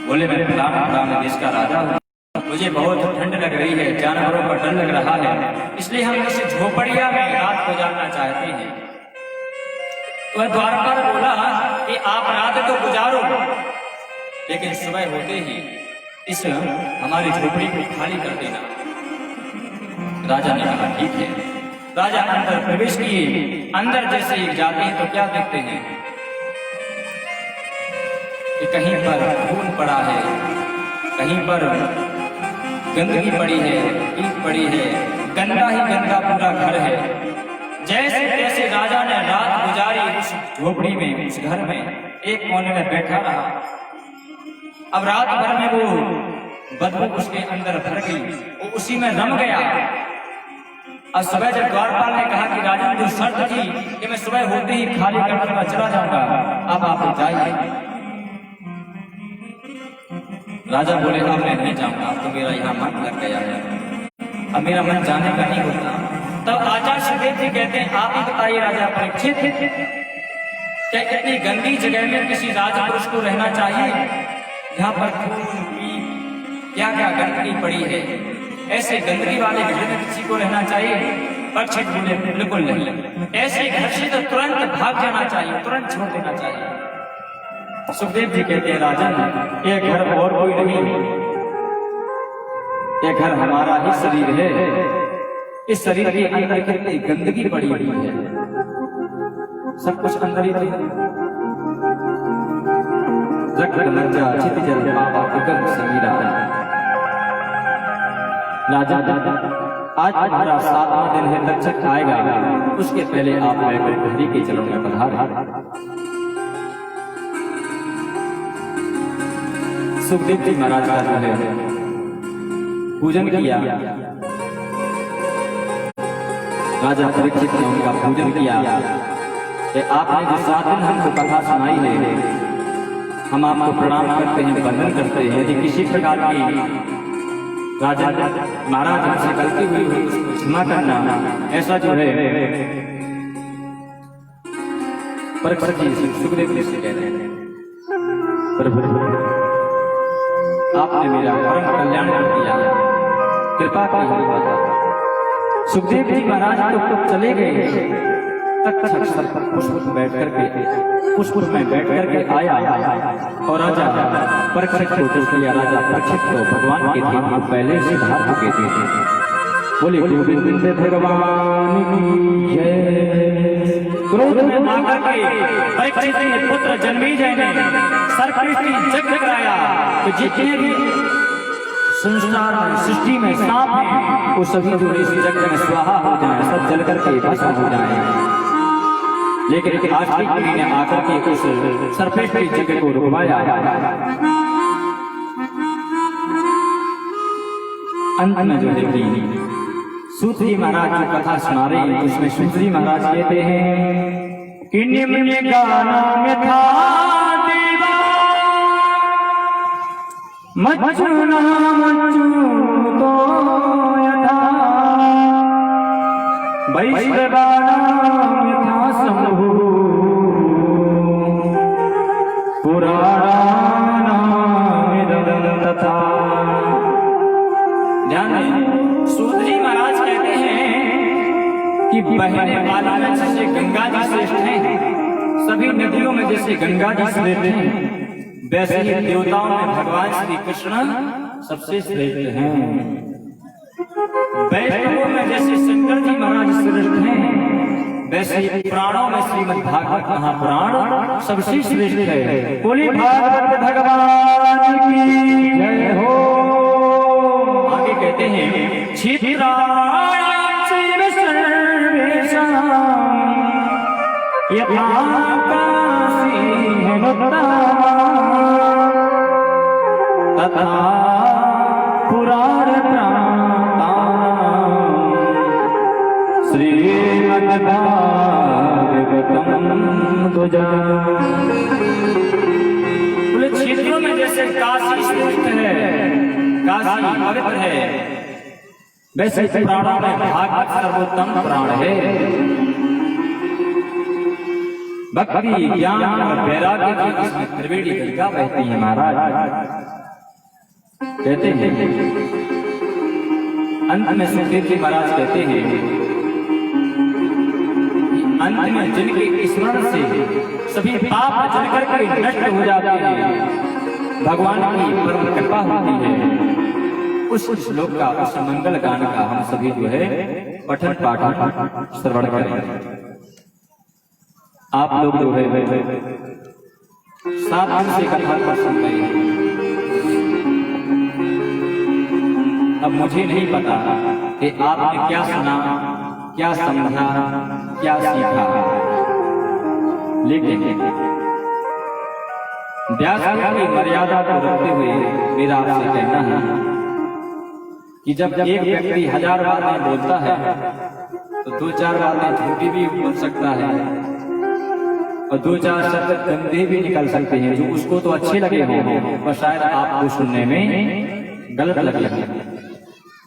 बोले मैं फलाना देश का राजा हूँ, मुझे बहुत ठंड लग रही है, जानवरों का डर लग रहा है, इसलिए हम इस झोपड़िया में रात गुजारना चाहते हैं। तो द्वारपाल बोला कि आप रात तो गुजारो, लेकिन सुबह होते ही इस हमारी झोपड़ी को खाली कर देना। राजा ने कहा ठीक है। राजा अंदर प्रवेश किए। अंदर जैसे ही जाते हैं तो क्या देखते हैं कि कहीं पर खून पड़ा है, कहीं पर गंदगी पड़ी है, ईंट पड़ी है, गंदा ही गंदा पूरा घर है। जैसे जैसे राजा ने रात गुजारी उस झोपड़ी में, उस घर में, एक कोने में बैठा रहा। अब रात भर में वो बदबू उसके अंदर भर गई, वो उसी में रम गया। अब सुबह जब द्वारपाल ने कहा कि राजन जो शर्त थी कि मैं सुबह होते ही खाली करके मैं चला जाऊंगा, अब आप जाइए। राजा बोले अब मैं नहीं जाऊंगा, अब तो मेरा यहाँ मन लग गया है, अब मेरा मन जाने का नहीं होता। तब आचार्य सुखदेव जी कहते हैं आप ही बताइए राजा परीक्षित, क्या इतनी गंदी जगह में किसी राजपुरुष को रहना चाहिए जहाँ पर खून पीप क्या क्या गंदगी पड़ी है? ऐसे गंदगी वाले घर में किसी को रहना चाहिए? परीक्षित बोले बिल्कुल नहीं, ऐसे घर से तो तुरंत भाग जाना चाहिए, तुरंत छोड़ देना चाहिए। सुखदेव जी कहते हैं राजन ये घर और कोई नहीं, ये घर हमारा ही शरीर है। इस शरीर के अंदर कितनी गंदगी पड़ी हुई है, सब कुछ अंदर ही है। रक्त लज्जा चित जल बाबा गगन समीरा। राजा आज हमारा 7वां दिन है, तक्षक आएगा, उसके पहले आप मैं हरि के चरणों में पधार। सुखदेव जी महाराज का जो है पूजन किया। राजा परीक्षित ने उनका पूजन किया कि आपने जो 7 दिन हमको कथा सुनाई है हम आपको प्रणाम करते हैं, वंदन करते हैं। यदि किसी प्रकार की राजा महाराज हमसे गलती हुई हो उसको क्षमा करना। ऐसा जो है परीक्षित जी सुखदेव जी से कहते हैं, प्रभु आपने मेरा परम कल्याण कर दिया, कृपा की। सुखदेव जी महाराज तो चले गए, तक्षक सर पर पुष्प में बैठ करके आया और राजा परीक्षित को पूछ लिया। राजा परीक्षित को भगवान के ध्यान को पहले से धार चुके थे। बोले गोविंद भगवान की जय। क्रोध में आकर के परीक्षित के पुत्र जन्मेजय ने सर्पदृष्टि यज्ञ कराया कि जितने भी संसार में सृष्टि में सांप हैं वो सभी जो इस यज्ञ में स्वाहा हो जाए, सब जल करके भस्म हो जाए। लेकिन आखिरी मुनि ने आकर के उस सर्पदृष्टि यज्ञ को रुकवाया। अंत में जो है सूत जी महाराज जो कथा सुना रहे हैं उसमें सूत जी महाराज कहते हैं कि निम्न गाना में था देवा मचुना मचू तो यथा वैश्रवाना में था शंभु पुराणा में तथा। ध्यान दें, सूत जी महाराज कहते हैं कि बहने वाला में जैसे गंगा जी श्रेष्ठ हैं, सभी नदियों में जैसे गंगा जी श्रेष्ठ हैं, वैसे ही देवताओं में भगवान श्री कृष्ण सबसे श्रेष्ठ हैं। वैष्णवों में जैसे शंकर जी महाराज श्रेष्ठ हैं, वैसे ही पुराणों में श्रीमद् भागवत महापुराण सबसे श्रेष्ठ है। बोले भागवत भगवान की जय हो। आगे कहते हैं तथा पुराण श्रीमद्भागवतम तुझा। बोले क्षेत्रों में जैसे काशी श्रेष्ठ है, काशी पवित्र है, वैसे पुराणों में भागवत सर्वोत्तम पुराण है। भक्ति ज्ञान और वैराग्य की इसमें त्रिवेणी गंगा बहती है। महाराज कहते हैं अंत में सुखदेव जी महाराज कहते हैं अंत में जिनके स्मरण से सभी पाप जल करके नष्ट हो जाते हैं, भगवान की परम कृपा होती है। उस श्लोक का, उस मंगल गान का हम सभी जो है पठन पाठन श्रवण करें। आप लोग जो है 7 दिन से कथा पर सुन रहे हैं। अब मुझे नहीं पता कि आपने क्या सुना, क्या समझा, क्या सीखा, लेकिन व्यास की मर्यादा को रखते हुए मेरा आपसे कहना है कि जब एक व्यक्ति 1000 बातें बोलता है तो 2-4 बातें झूठी भी बोल सकता है और 2-4 शब्द गंदे भी निकल सकते हैं, जो उसको तो अच्छे लगे हों और शायद आपको सुनने में गलत लगे।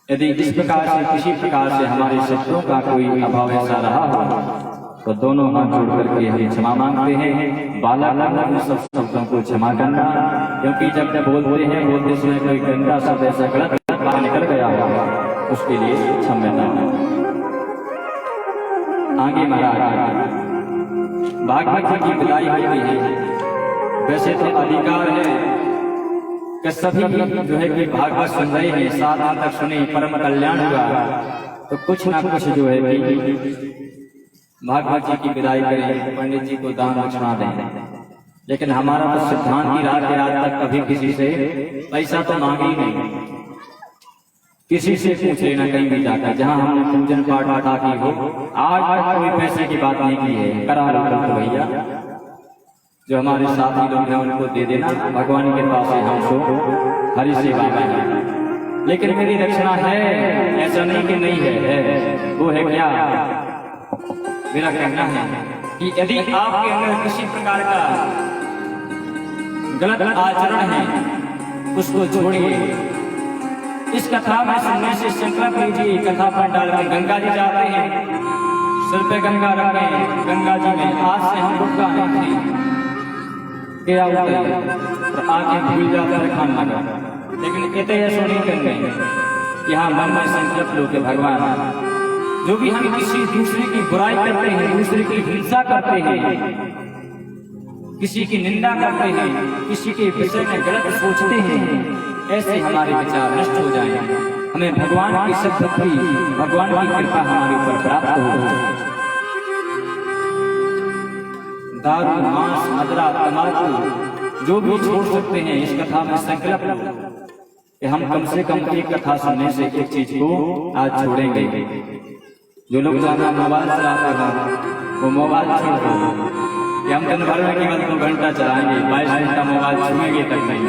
यदि इस प्रकार से किसी प्रकार से हमारे शब्दों का कोई अभाव ऐसा रहा हो तो दोनों हाथ जोड़ करके हम क्षमा मांगते हैं। बालक उन सब शब्दों को क्षमा करना, क्योंकि जब बोलते हैं बोलते समय कोई गंदा शब्द ऐसा गलत बाहर निकल गया होगा, उसके लिए क्षमा। आगे महाराज भागवत की विदाई होती है। वैसे तो अधिकार है कि सभी जो है कि भागवत सुन रहे हैं, 7 दिन तक सुने, परम कल्याण हुआ, तो कुछ ना कुछ जो है कि भागवत जी की विदाई करें, पंडित जी को दान दक्षिणा दें। लेकिन हमारा तो सिद्धांत ही रहा कि आज तक कभी किसी से पैसा तो मांगे ही नहीं, किसी से पूछ लेना कहीं भी जाकर, जहाँ हमने पूजन पाठ आठा की हो। आज कोई पैसे की बात नहीं की है, करा लो तो भैया, जो हमारे साथी लोग हैं उनको दे देना, भगवान के पास से हमको हरि सेवा में। लेकिन मेरी दक्षिणा है, ऐसा नहीं कि नहीं है, वो है क्या? मेरा कहना है कि यदि आपके अंदर किसी प्रकार का गलत आचरण है उसको छोड़िए। इस कथा में सुनने से संकल्प लीजिए, कथा पंडाल में गंगा जी जाते हैं, सिर पे गंगा रखें, गंगा जी में आज से हम डुबका नहीं थे क्या होता है और आगे भूल जाता है खाना का। लेकिन इतने ऐसा नहीं करते, यहाँ मन में संकल्प लो कि भगवान जो भी हम किसी दूसरे की बुराई करते हैं, दूसरे की हिंसा करते हैं, किसी की निंदा करते हैं, किसी के विषय में गलत सोचते हैं, ऐसे हमारे विचार नष्ट हो जाएं, हमें भगवान की सद्भक्ति, भगवान की कृपा हमारे ऊपर प्राप्त हो। दारू, मांस, मदिरा, तंबाकू जो भी छोड़ सकते हैं, इस कथा में संकल्प लो कि हम कम से कम एक कथा सुनने से एक चीज को आज छोड़ेंगे। जो लोग ज्यादा मोबाइल चलाते हैं वो मोबाइल छोड़ दो, कि हम दिन भर में केवल 2 घंटा चलाएंगे, 22 घंटा मोबाइल छूएंगे तक नहीं।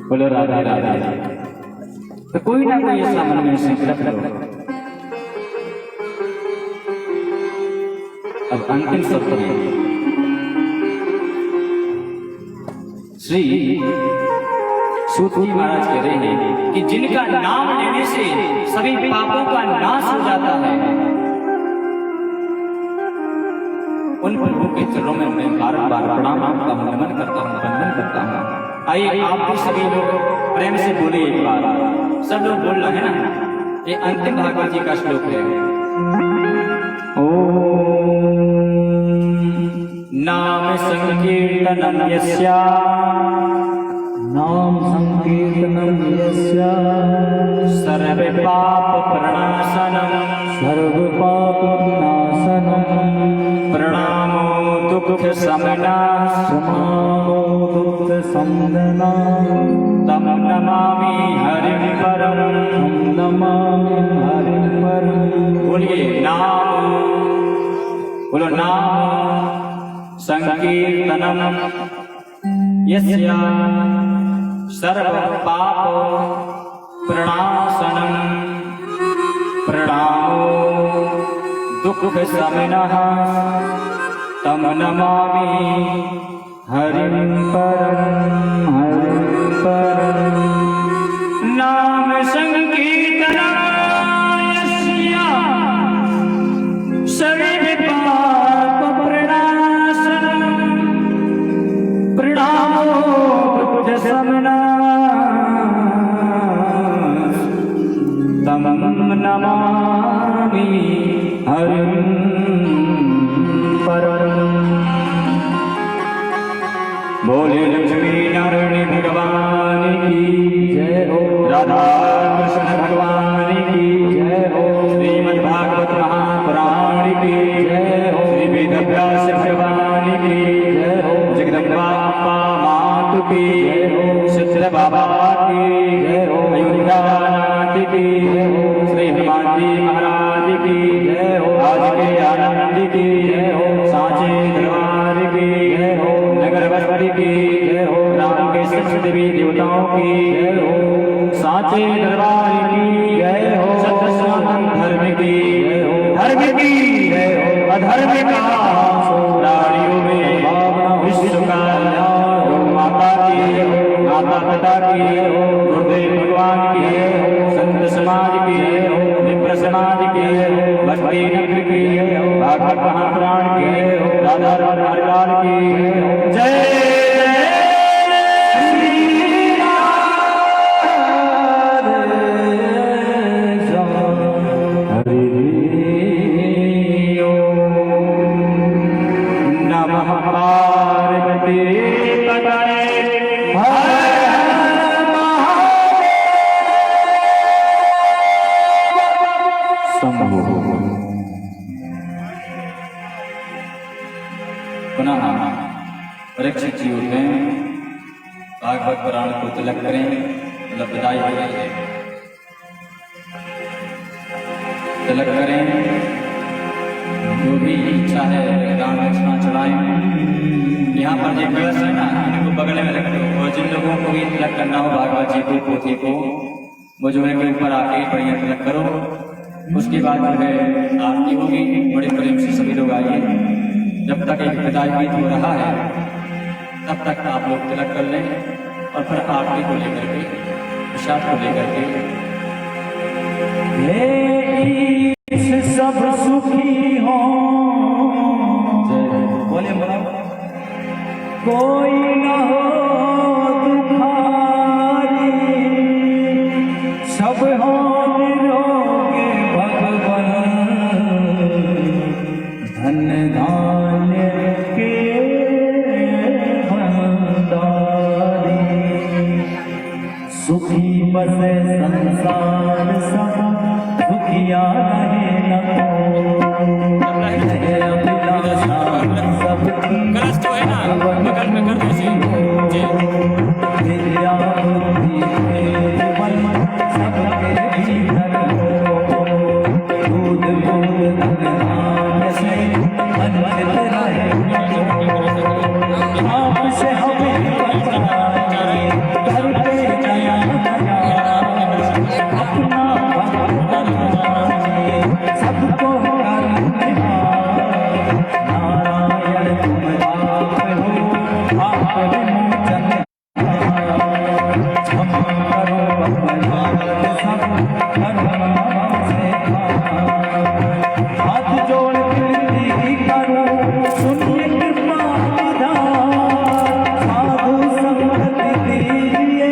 बोलो राधे राधे। तो कोई ना कोई ऐसा मन में संकल्प लो। अब अंतिम शब्द है श्री सूत जी महाराज कह रहे हैं कि जिनका नाम लेने से सभी पापों का नाश हो जाता है, उन प्रभु के चरणों में मैं बार-बार प्रणाम करता हूँ, नमन करता हूँ, वंदन करता हूँ। आइए आप भी सभी लोग प्रेम से बोले एक बार, सब लोग बोल रहे हैं ना। ये अंतिम भागवत जी का श्लोक है। ओम नाम संकीर्तनं यस्या,
नाम संकीर्तनं यस्य
सर्व पाप प्रणाशनं,
सर्व पाप विनाशनं,
प्रणामो दुःख शमनः,
प्रमाणो दुःख शमनः,
तम नमामि हरिं परं,
तं नमामि हरिं परं।
बोलिए नाम, बोलो नाम संकीर्तनं यस्य सर्व पाप प्रणाशनं, प्रणामो दुःख शमनः, तम नमामि हरिं परं, हरिं परं। नाम संकीर्तनं यस्य सर्व पाप प्रणाशनं, प्रणामो दुःख शमनः, तम नमामि हरिं परं। बोले लक्ष्मी नारायण भगवान की जय हो, राधा कृष्ण भगवान की जय हो, श्रीमद् भागवत महापुराण की जय हो, श्री वेदव्यास भगवान की जय हो, जगदम्बा मातु की जय हो, सिद्ध बाबा की जय हो, अयोध्यानाथ की जय हो, श्री हनुमान जी महाराज की जय हो, आज के आनंद की जय हो, सांचे दरबार की जय हो, नगरवस्ती की जय हो, राम के सच्चे देवी देवताओं की जय हो, सांचे दरबार की जय हो, सत्य सनातन धर्म की जय हो, धर्म की जय हो, अधर्म का प्राणियों में विश्व का गौ माता की, माता पिता की, गुरुदेव भगवान की, संत समाज की, विप्र समाज की, भक्ति नगर की, भागवत महापुराण की, राधा राधालाल की जय। पुनः परीक्षित जी होते हैं, भागवत पुराण को तिलक करें, मतलब विदाई हो रही है, तिलक करें, जो भी इच्छा है दान दक्षिणा चढ़ाएं। यहाँ पर जो कलश है ना, इनको बगल में रख दो, और जिन लोगों को भी तिलक करना हो भागवत जी को, पोथी को, वो जो है के ऊपर आके बढ़िया तिलक करो। उसके बाद जो है आरती होगी, बड़े प्रेम से सभी लोग आइए। जब तक एक विदाई गीत हो रहा है तब तक आप लोग तिलक कर लें और फिर आरती को लेकर के, प्रसाद को लेकर के
हे ईश सब सुखी हो,
बोले मना
कोई न हो दुखारी, सब हो निरोगे भगवान, धन धान्य के भंडारी, सुखी बसे संसार सब, दुखिया रहे न
कलश तो है ना, बगल में कर दो जी।
विद्या बुद्धि बल सबके भीतर हो, दूध दूध धन से अनवरत रहे, आपसे हमें बचाए, घर पे नया नया अपना भगवान बनाए, सबको करने नारायण तुम आप हो, आप विमोचन हम करो अपराध सब करुणा से हाथ जोड़ विनती करो, सुनिए कृपा निधान, साधु संगति दीजिए,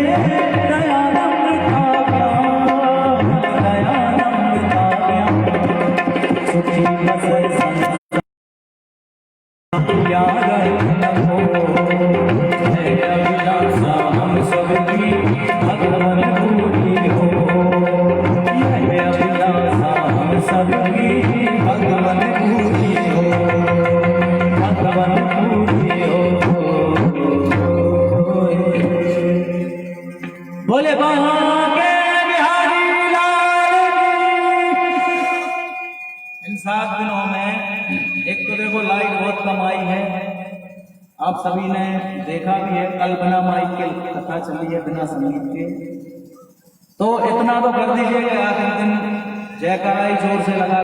दयानंद का सुखी बसे जय अभिलाषा हम सबकी भगवान पूरी हो, जय अभिलाषा हम सबकी भगवान पूरी हो, भगवान पूरी हो। बोले बांके बिहारी लाल की।
इन 7 दिनों में एक तो देखो लाइट बहुत कम आई है, आप सभी ने देखा भी है, कल बिना माइक के कथा चली है, बिना संगीत के, तो इतना तो कर दीजिएगा, आखिर दिन जयकारा ही जोर से लगा